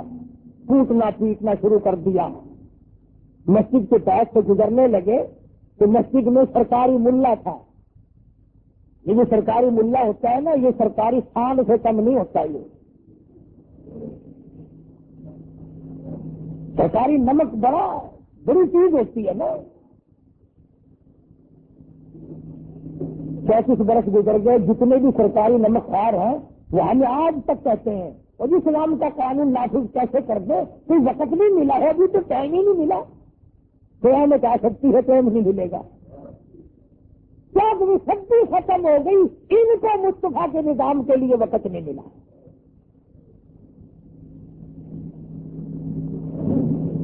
کوٹنا پیٹنا شروع کر دیا. مسجد کے پاس سے گزرنے لگے تو مسجد میں سرکاری ملا تھا. یہ جو سرکاری ملا ہوتا ہے نا، یہ سرکاری سانڈ سے کم نہیں ہوتا. یہ سرکاری نمک بڑی چیز ہوتی ہے نا. 35 برس گزر گئے، جتنے بھی سرکاری نمک خوار ہیں وہ ہمیں آج تک کہتے ہیں اور اسلام کا قانون نافذ کیسے کر دے، کوئی وقت نہیں ملا ہے، ابھی تو ٹائم ہی نہیں ملا. قیامت آ سکتی ہے، ٹائم نہیں ملے گا. کیا کبھی سبزی ختم ہو گئی، ان کو مصطفیٰ کے نظام کے لیے وقت نہیں ملا.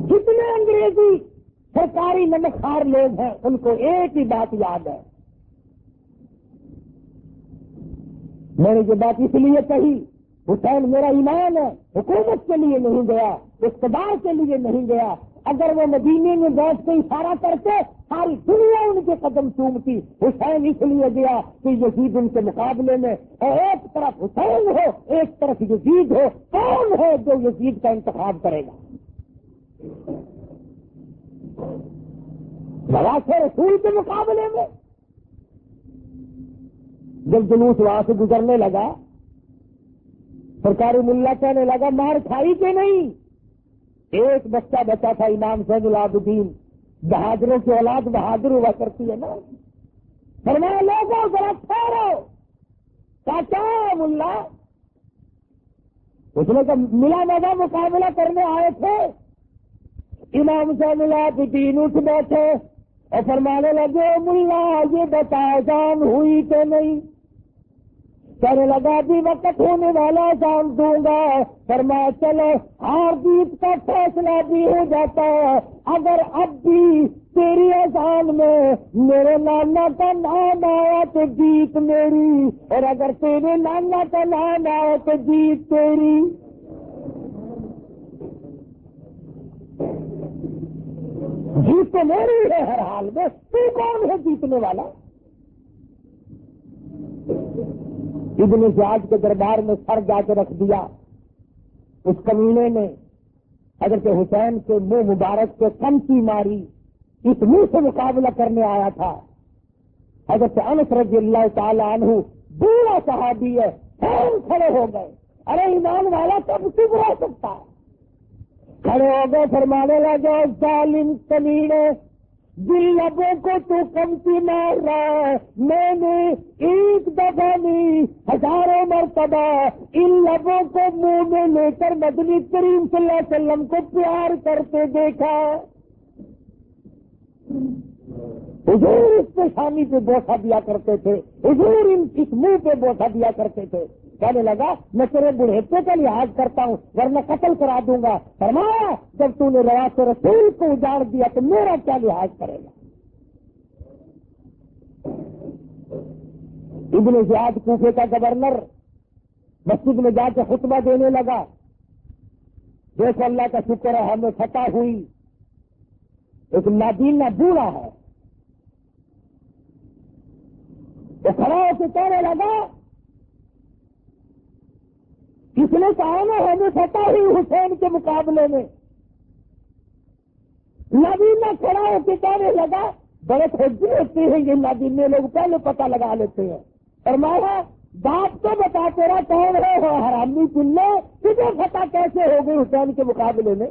کتنے انگریزی سرکاری نمک خوار لوگ ہیں، ان کو ایک ہی بات یاد ہے. میں نے یہ بات اس لیے کہی، حسین میرا ایمان ہے، حکومت کے لیے نہیں گیا، اقتدار کے لیے نہیں گیا. اگر وہ مدینے میں بیٹھ کے اشارہ کرتے ساری دنیا ان کے قدم چومتی. حسین اس لیے گیا کہ یزید ان کے مقابلے میں، اور ایک طرف حسین ہو ایک طرف یزید ہو، کون ہے جو یزید کا انتخاب کرے گا؟ نواز رسول کے مقابلے میں. جب جلوس وہاں سے گزرنے لگا، سرکاری ملا کہنے لگا مار کھائی کہ نہیں؟ ایک بچہ بچا تھا، امام زین العابدین، بہادروں کی اولاد بہادر ہوا کرتی ہے نا. فرمایا لوگوں ذرا ٹھہرو، چاچا ملا. اس نے کہا ملا نظر مقابلہ کرنے آئے تھے. امام زین العابدین اٹھ بیٹھے اور فرمانے لگے ملا یہ بتا جان ہوئی کہ نہیں؟ کہنے لگا بھی وقت ہونے والا جان دوں گا. فرمایا چلو ہار جیت کا فیصلہ بھی ہو جاتا ہے. اگر اب بھی تیری اذان میں میرے نانا کا نام آیا تو جیت میری، اور اگر تیرے نانا کا نام آیا تو جیت تیری. جیت تو میری ہے ہر حال میں، تو کون ہے جیتنے والا؟ ابن زیاد کے دربار میں سر جا کے رکھ دیا. اس کمینے نے حضرت حسین کے منہ مبارک سے کمچی ماری. اس منہ سے مقابلہ کرنے آیا تھا. حضرت انس رضی اللہ تعالی عنہ بوڑھا صحابی ہے، فوراً کھڑے ہو گئے. ارے ایمان والا کب چپ رہ سکتا ہے؟ کھڑے ہو گئے، فرمانے لگے ظالم کمینے، جن لبوں کو تو کمتی مار رہا ہے، میں نے ایک دفعہ نہیں ہزاروں مرتبہ ان لبوں کو منہ میں لے کر مدنی کریم صلی اللہ علیہ وسلم کو پیار کرتے دیکھا. حضور اس پیشانی پہ بوسہ دیا کرتے تھے، حضور اس منہ پہ بوسہ دیا کرتے تھے. کہنے لگا میں تیرے بڑھیپے کا لحاظ کرتا ہوں ورنہ قتل کرا دوں گا. فرمایا جب تو نے رواج رسول کو اجاڑ دیا تو میرا کیا لحاظ کرے گا؟ ابن زیاد کوفے کا گورنر مسجد میں جا کے خطبہ دینے لگا. دیکھو اللہ کا شکر ہے ہمیں فتح ہوئی. ایک نابینا بوڑھا ہے، وہ کھڑا ہو کے کہنے لگا کس نے کہا نا ہمیں فتح ہوئی حسین کے مقابلے میں؟ نابینا کھڑا ہو کے کہنے لگا بڑے خوشی ہوتے ہیں یہ نابینے لوگ پہلے پتہ لگا لیتے ہیں. فرمایا بات تو بتا تیرا کون ہے حرامی پلے، تجھے فتح کیسے ہو گئی حسین کے مقابلے میں؟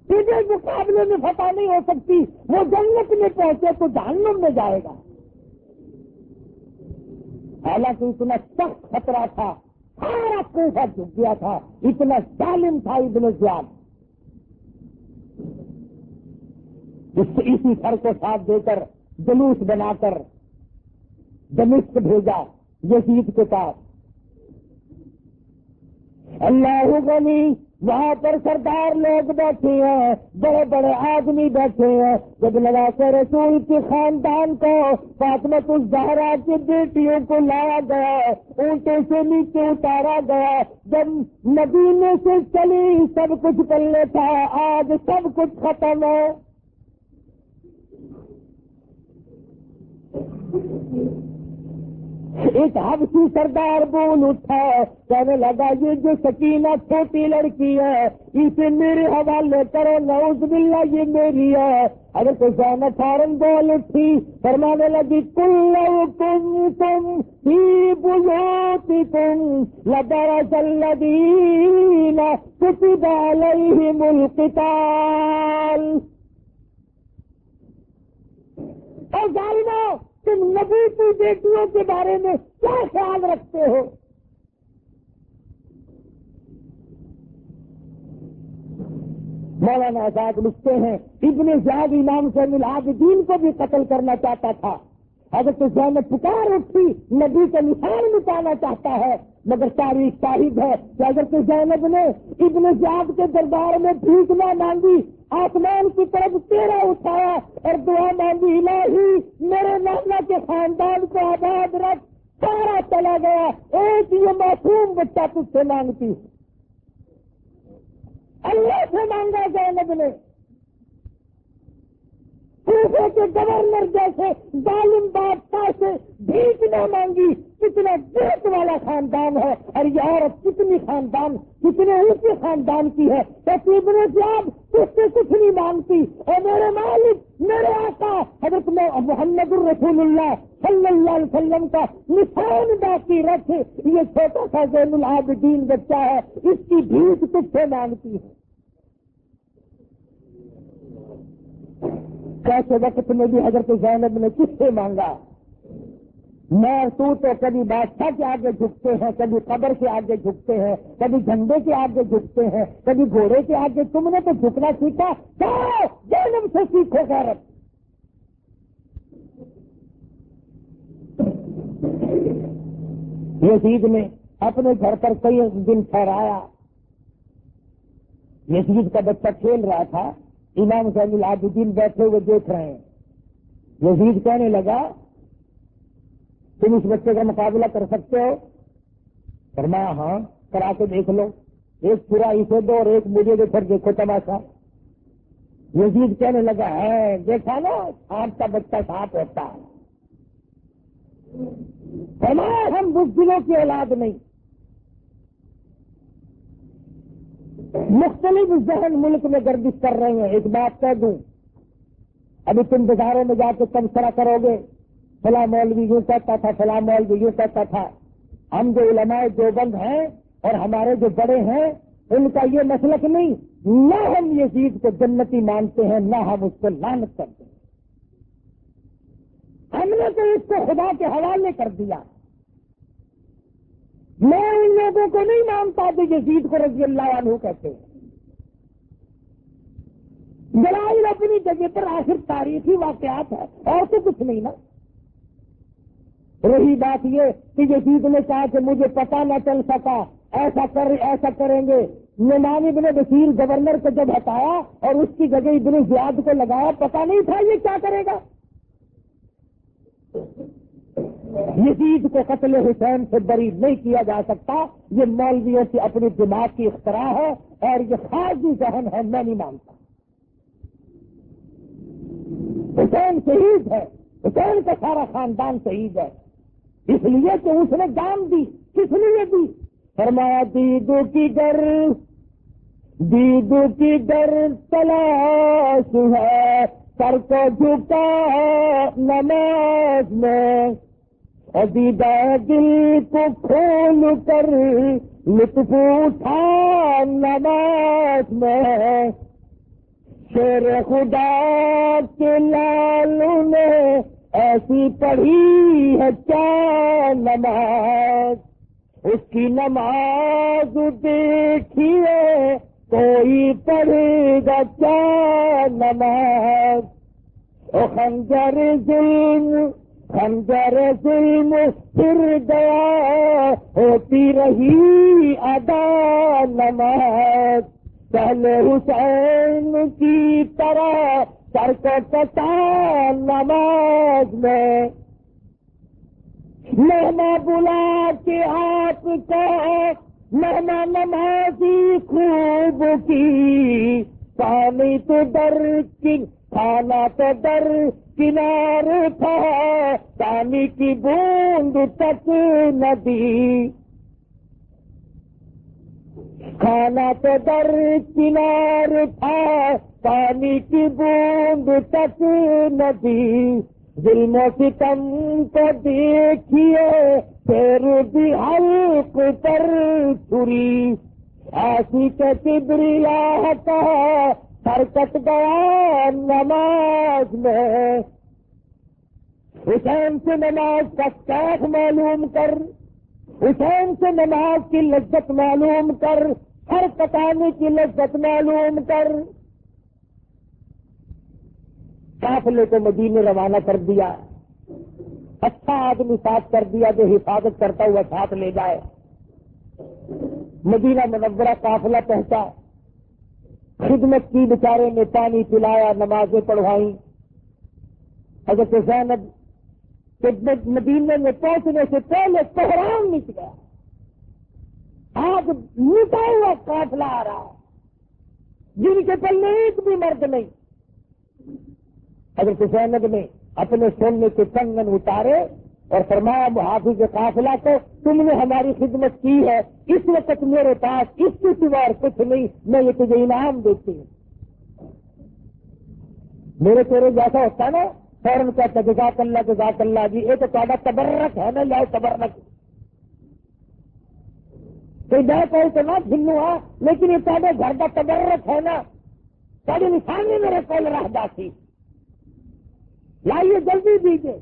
تجھے مقابلے میں فتح نہیں ہو سکتی. وہ جنت میں پہنچے تو جہنم میں جائے گا. حالانکہ اتنا سخت خطرہ تھا، سارا کوفہ جھک گیا تھا، اتنا ظالم تھا ابن زیاد. اسی سر کو ساتھ دے کر جلوس بنا کر دمشق بھیجا یزید کے پاس. اللہ غنی وہاں پر سردار لوگ بیٹھے ہیں، بڑے بڑے آدمی بیٹھے ہیں. جب نواز رسول کے خاندان کو فاطمہ الزہرا کی بیٹیوں کو لایا گیا، اونٹوں سے نیچے اتارا گیا، جب مدینے سے چلی سب کچھ پلے تھا، آج سب کچھ ختم ہے. ایک حبشی سردار بول اٹھا، کہنے لگا یہ جو سکینہ چھوٹی لڑکی ہے اسے میرے حوالے کرو، نعوذ باللہ یہ میری ہے۔ حضرت زینب فوراً بول اٹھی، فرمانے لگی کل لو کنتم فی بیوتکم لبرز الذین کتب علیہم القتال۔ اے ظالمو، تم نبی کی بیٹیوں کے بارے میں کیا خیال رکھتے ہو؟ مولانا آزاد لکھتے ہیں ابن زیاد امام زین العابدین کو بھی قتل کرنا چاہتا تھا۔ حضرت زینب پکار اٹھی، نبی کا نشان مٹانا چاہتا ہے، مگر تاریخ شاہد ہے کہ حضرت زینب نے ابن زیاد کے دربار میں بھیک نہ مانگی، آسمان کی طرف چہرہ اٹھایا اور دعا مانگی، الہی میرے نانا کے خاندان کو آباد رکھ۔ سارا چلا گیا، ایک یہ معصوم بچہ تجھ سے مانگتی، اللہ سے مانگا زینب نے۔ کوفے کے گورنر جیسے ظالم بادشاہ سے بھیک نہ مانگی، کتنا جیت والا خاندان ہے، اور یہ عورت کتنے اونچے خاندان کی ہے۔ ابن زیاد اس سے کچھ نہیں مانگتی، اور میرے مالک میرے آقا حضرت محمد الرسول اللہ صلی اللہ علیہ وسلم کا نشان باقی رکھ، یہ چھوٹا سا زین العابدین بچہ ہے، اس کی بھیک تجھ سے مانگتی ہے۔ کیسے وقت میں بھی حضرت زینب نے کس سے مانگا؟ میں تو کبھی بادشاہ کے آگے جھکتے ہیں، کبھی قبر کے آگے جھکتے ہیں، کبھی جھنڈے کے آگے جھکتے ہیں، کبھی گھوڑے کے آگے۔ تم نے تو جھکنا سیکھا، جاؤ زینب سے سیکھو غیرت۔ یزید نے اپنے گھر پر کئی دن ٹھہرایا۔ یزید کا بچہ کھیل رہا تھا، امام زین العابدین بیٹھے ہوئے دیکھ رہے ہیں۔ یزید کہنے لگا تم اس بچے کا مقابلہ کر سکتے ہو؟ فرمایا ہاں، کرا کے دیکھ لو، ایک پورا اسے دو اور ایک مجھے دے، پھر دیکھو تماشا۔ یزید کہنے لگا ہے دیکھا نا، سانپ کا بچہ سانپ ہوتا ہے۔ فرمایا ہم بزدلوں کی اولاد نہیں، مختلف ذہن ملک میں گردش کر رہے ہیں۔ ایک بات کہہ دوں، ابھی تم بازاروں میں جا کے تبصرہ کرو گے، فلاں مولوی یوں کہتا تھا، فلاں مولوی یوں کہتا تھا۔ ہم جو علماء دیوبند ہیں اور ہمارے جو بڑے ہیں ان کا یہ مسلک نہیں، نہ ہم یزید کو جنتی مانتے ہیں، نہ ہم اس کو لعنت کرتے ہیں۔ ہم نے تو اس کو خدا کے حوالے کر دیا۔ میں ان لوگوں کو نہیں مانتا کہ یزید کو رضی اللہ عنہ کہتے ہیں۔ دلائل اپنی جگہ پر آخر تاریخی واقعات ہے، اور تو کچھ نہیں نا۔ رہی بات یہ کہ یزید نے کہا کہ مجھے پتہ نہ چل سکا، ایسا کریں گے۔ نعمان ابن بشیر گورنر کو جب ہٹایا اور اس کی جگہ ابن زیاد کو لگایا، پتہ نہیں تھا یہ کیا کرے گا۔ یزید کو قتل حسین سے بری نہیں کیا جا سکتا، یہ مولویوں کی اپنی دماغ کی اختراع ہے اور یہ خارجی ذہن ہے، میں نہیں مانتا۔ حسین شہید ہے، حسین کا سارا خاندان شہید ہے، اس لیے کہ اس نے جان دی۔ کس لیے دی؟ فرمایا دیدو کی در تلاش ہے، سر کو جھکا نماز میں، دیدہ دل کو کھول کر لطف اٹھا نماز میں، شیر خدا کے لالو نے ایسی پڑھی ہے کیا نماز، اس کی نماز دیکھیے کوئی پڑھے گا کیا نماز، او خنجر ظلم پھر گیا ہوتی رہی ادا نماز، پہلے حسین کی طرح سر کو کٹا نماز میں، مہما بلا کے آپ کا مہما نمازی خوب کی، پانی تو ڈر کی کھانا تو ڈر کنارے تھا پانی کی بوند تک نہ دی، کھانا تو در کنارے تھا پانی کی بوند تک نہ دی، ظلم و ستم کو دیکھیے پھر بھی حلق پر چھری، ایسی کہ کبریاء کا سر کٹ گیا نماز میں، حسین سے نماز کا کیف معلوم کر، حسین سے نماز کی لذت معلوم کر، سر کٹانے کی لذت معلوم کر۔ قافلے کو مدینے روانہ کر دیا، اچھا آدمی ساتھ کر دیا جو حفاظت کرتا ہوا ساتھ لے جائے۔ مدینہ منورہ قافلہ پہنچا، خدمت کی، بیچارے نے پانی پلایا، نمازیں پڑھوائیں۔ حضرت زینب کہ مدینے میں پہنچنے سے پہلے کوہرام مچ گیا، آج مٹا ہوا قافلہ آ رہا ہے، جن کے پلے ایک بھی مرد نہیں۔ حضرت زینب نے اپنے سونے کے کنگن اتارے اور فرمایا محافظ قافلہ کو تم نے ہماری خدمت کی ہے، اس وقت میرے پاس اس کے سوا اور کچھ نہیں، میں یہ تجھے انعام دیتی ہوں۔ میرے تیرے جیسا ہوتا ہے نا، فوراً کہتا جزاک اللہ جی، یہ تو تھوڑا تبرک ہے نا، لاؤ تبرک، کوئی دہ کوئی تو نہ جھنو ہے، لیکن یہ تھوڑے گھر کا تبرک ہے نا، تھوڑی نشانی میرے کو رہ جاتی، لائیے جلدی دیجیے۔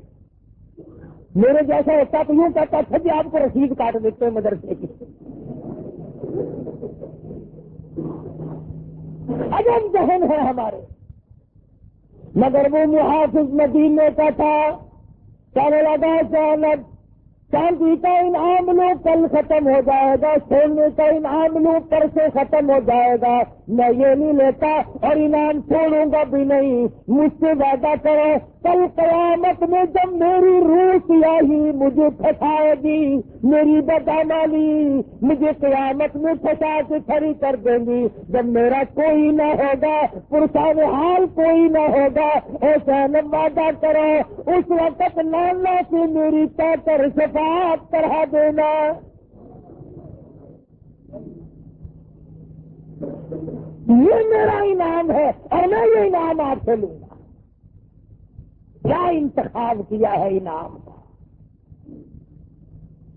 میرے جیسا ہوتا تو یوں کہتا تھا جی آپ کو رسید کاٹ دیتے ہیں مدرسے کی۔ عجب ذہن ہے ہمارے، مگر وہ محافظ مدینے کا تھا، کہنے لگا زینب چاندی کا انعام لو کل ختم ہو جائے گا، سونے کا انعام لو پرسوں ختم ہو جائے گا، میں یہ نہیں لیتا اور انعام چھوڑوں گا بھی نہیں، مجھ سے وعدہ کرو کل قیامت میں جب میری روح سیاہی مجھے پھنسائے گی، میری بدعمالی مجھے قیامت میں پھنسا کے کھڑی کر دیں گی، جب میرا کوئی نہ ہوگا، پرسان حال کوئی نہ ہوگا، ایسا وعدہ کرو اس وقت نانا سے میری کر شفاعت کرا دینا۔ یہ میرا انعام ہے اور میں یہ انعام آپ سے لوں گا۔ کیا انتخاب کیا ہے انعام کا؟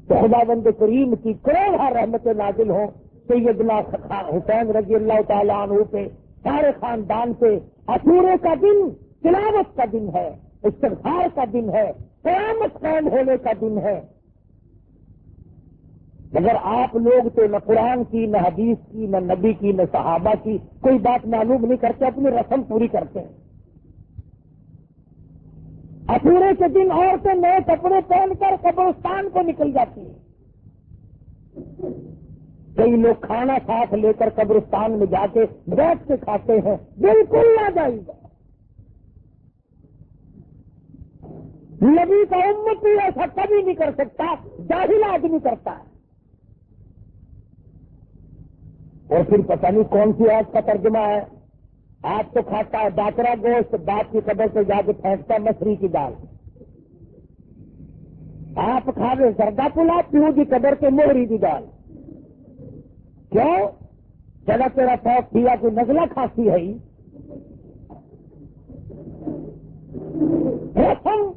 تو خداوند کریم کی کروڑ رحمت نازل ہوں سیدنا حسین رضی اللہ تعالیٰ عنہ پہ، سارے خاندان پہ۔ عاشورے کا دن تلاوت کا دن ہے، استغفار کا دن ہے، قیامت قائم ہونے کا دن ہے، مگر آپ لوگ تو نہ قرآن کی، نہ حدیث کی، نہ نبی کی، نہ صحابہ کی کوئی بات معلوم نہیں کرتے، اپنی رسم پوری کرتے ہیں۔ عاشورے کے دن عورتیں نئے کپڑے پہن کر قبرستان کو نکل جاتی ہیں، کئی لوگ کھانا ساتھ لے کر قبرستان میں جا کے بیٹھ کے کھاتے ہیں، بالکل ناجائز ہے۔ نبی کا امتی ایسا کبھی نہیں کر سکتا، جاہل آدمی کرتا ہے۔ اور پھر پتہ نہیں کون سی آیت کا ترجمہ ہے، آپ تو کھاتا ہے باکرا گوشت، باپ کی قبر سے جا کے پھینکتا مچھلی کی دال، آپ کھا رہے زردہ پلا، پیو کی قبر کے موہری کی دال، کیوں؟ چلا تیرا پاک کیا کوئی نزلہ کھانسی ہے ہی، رسم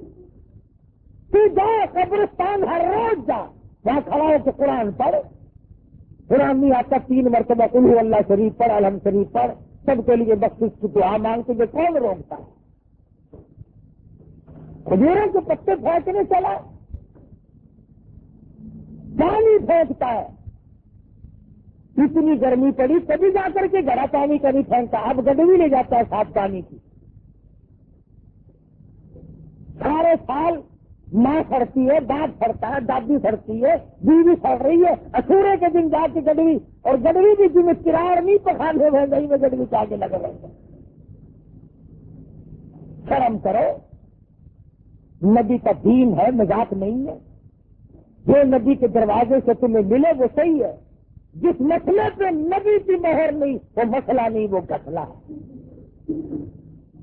تو جا قبرستان ہر روز جا، وہاں کھڑا ہو کے قرآن پڑھ، قرآن نہیں آتا 3 مرتبہ قل هو اللہ شریف پڑھ، الحمد شریف پڑھ، سب کے لیے بخشش کی دعا مانگتے ہوئے کون روکتا ہے؟ کھجوروں کے پتے پھینکنے چلا، پانی پھینکتا ہے، اتنی گرمی پڑی کبھی جا کر کے گھڑا پانی کا نہیں پھینکتا، اب گڈوی لے جاتا ہے صاف پانی کی۔ سارے سال ماں سڑتی ہے، باپ سڑتا ہے، دادی سڑتی ہے، بیوی سڑ رہی ہے، عاشورے کے دن جا کے گڈوی، اور گڈوی بھی جن کرار نہیں پکانے ہوئے گئی میں گڈوی چاہ کے لگے رہتے۔ شرم کرو، نبی کا دین ہے، مذاق نہیں ہے۔ جو نبی کے دروازے سے تمہیں ملے وہ صحیح ہے، جس مسئلے پہ نبی کی مہر نہیں وہ مسئلہ نہیں، وہ گسلہ ہے۔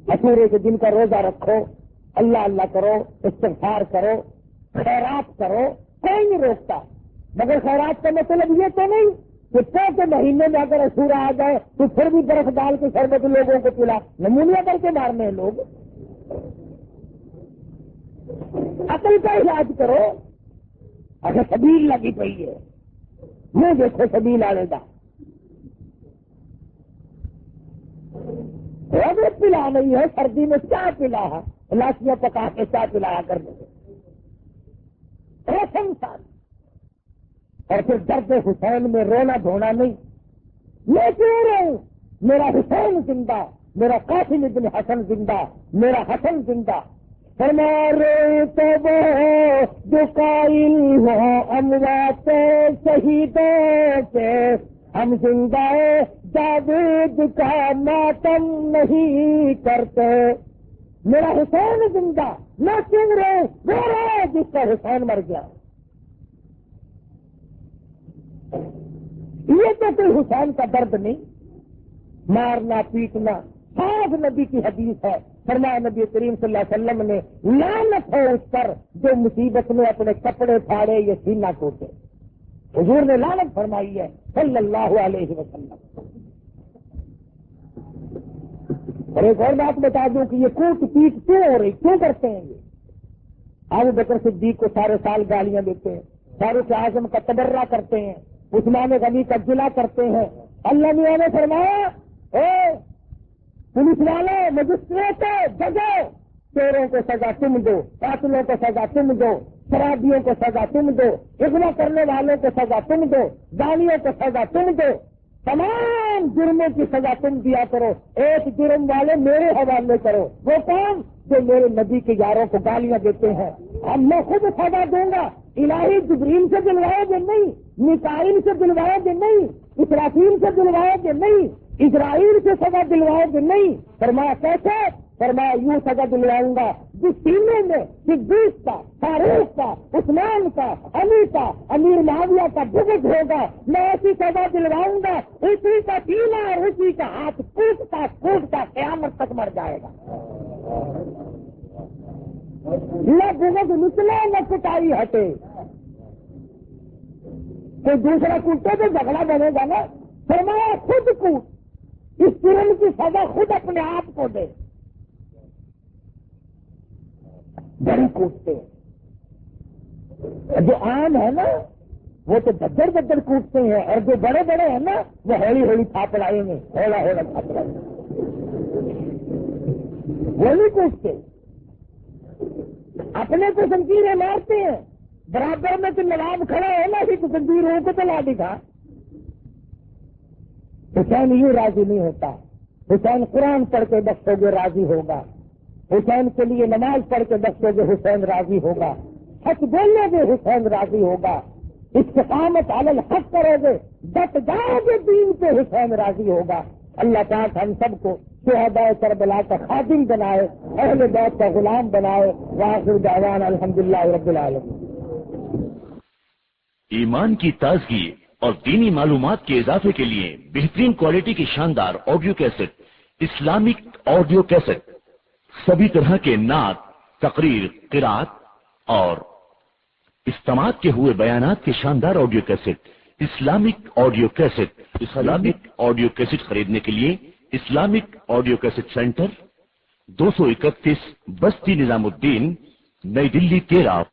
عاشورے کے دن کا روزہ رکھو، اللہ اللہ کرو، استغفار کرو، خیرات کرو، کوئی نہیں روکتا، مگر خیرات کا مطلب یہ تو نہیں کہ کے مہینے میں اگر عاشورہ آ جائے تو پھر بھی برف ڈال کے شربت لوگوں کو پلا، نمونیا کر کے مارنے ہیں لوگ۔ عقل کا علاج کرو۔ اچھا سبیل لگی پئی ہے، یہ دیکھو سبیل آنے کا ربط پلا نہیں ہے، سردی میں چائے پلا ہے، لاشیاں پکا کے چائے پلایا کر دیں رسم سال، اور پھر درد حسین میں رونا دھونا نہیں۔ میں کیوں رہوں؟ میرا حسین زندہ، میرا قاسم ابن حسن زندہ، میرا حسن زندہ۔ ہمارے تو وہ جو قائل ہو اموات شہیدوں کے، ہم زندہ جاوید کا ماتم نہیں کرتے۔ میرا حسین زندہ، میں کیوں رہوں؟ وہ رہے جس کا حسین مر گیا۔ یہ تو کوئی حسین کا درد نہیں، مارنا پیٹنا۔ صاف نبی کی حدیث ہے، فرمایا نبی کریم صلی اللہ علیہ وسلم نے لعنت ہو اس پر جو مصیبت میں اپنے کپڑے پھاڑے یا سینہ ٹوٹے۔ حضور نے لعنت فرمائی ہے صلی اللہ علیہ وسلم۔ اور ایک اور بات بتا دوں کہ یہ کوٹ پیٹ کیوں ہو رہی، کیوں کرتے ہیں یہ؟ ابو بکر صدیق کو سارے سال گالیاں دیتے ہیں، فاروق اعظم کا تبرہ کرتے ہیں، عثمان غنی کا گلہ کرتے ہیں۔ اللہ میاں نے فرمایا اے پولیس والے، مجسٹریٹ، ججوں، چوروں کو سزا تم دو، قاتلوں کو سزا تم دو، شرابیوں کو سزا تم دو، اغوا کرنے والوں کو سزا تم دو، زانیوں کو سزا تم دو، تمام جرموں کی سزا تم دیا کرو، ایک جرم والے میرے حوالے کرو۔ وہ کون؟ جو میرے نبی کے یاروں کو گالیاں دیتے ہیں۔ اب میں خود سزا دوں گا، الہی جبریل سے دلوائے گے نہیں، میکائیل سے دلوائے گے نہیں، اسرافیل سے دلوائے گے نہیں، اسرائیل سے سزا دلوائے گے نہیں۔ فرمایا کیسے؟ فرمایا یوں سزا دلواؤں گا جس سینے میں صدیق کا، فاروق کا، عثمان کا، علی کا، امیر معاویہ کا بغض ہوگا، میں ایسی سزا دلواؤں گا اسی کا سینہ اور اسی کا ہاتھ کوٹتا کوٹتا قیامت تک مر جائے گا۔ نہ بغض نکلے نہ کٹائی ہٹے، کوئی دوسرا کوٹے تو جھگڑا بنے گا نا۔ فرمایا خود کوٹ، اس جرم کی سزا خود اپنے آپ کو دے۔ بڑی کوٹتے جو عام ہے نا وہ تو ددڑ ددڑ کوٹتے ہیں، اور جو بڑے بڑے ہیں نا وہ ہولی ہولی تھاپڑائیں گے، ہولا ہولا تھاپڑائیں گے، وہ نہیں کوٹتے۔ اپنے کو زنجیریں مارتے ہیں، برابر میں تو نواب کھڑا ہے نا کہ زنجیروں کو تو لا دکھا۔ حسین یوں راضی نہیں ہوتا، حسین قرآن پڑھ کے بخشو گے راضی ہوگا، حسین کے لیے نماز پڑھ کے بخشو گے حسین راضی ہوگا، حق بولو گے حسین راضی ہوگا، استقامت علی الحق کرو گے، ڈٹ جاؤ گے دین پہ حسین راضی ہوگا۔ اللہ پاک ہم سب کو شہداء کربلا کا خادم بنائے، اہل بیت کا غلام بنائے۔ وآخر دعوانا الحمدللہ رب العالمین۔ ایمان کی تازگی اور دینی معلومات کے اضافے کے لیے بہترین کوالٹی کی شاندار audio cassette, Islamic audio cassette, سبھی طرح کے نعت، تقریر، قرات اور استماعت کے ہوئے بیانات کے شاندار audio cassette, Islamic audio cassette خریدنے کے لیے اسلامک آڈیو کیسٹ سینٹر 231 بستی نظام الدین، نئی دلی 13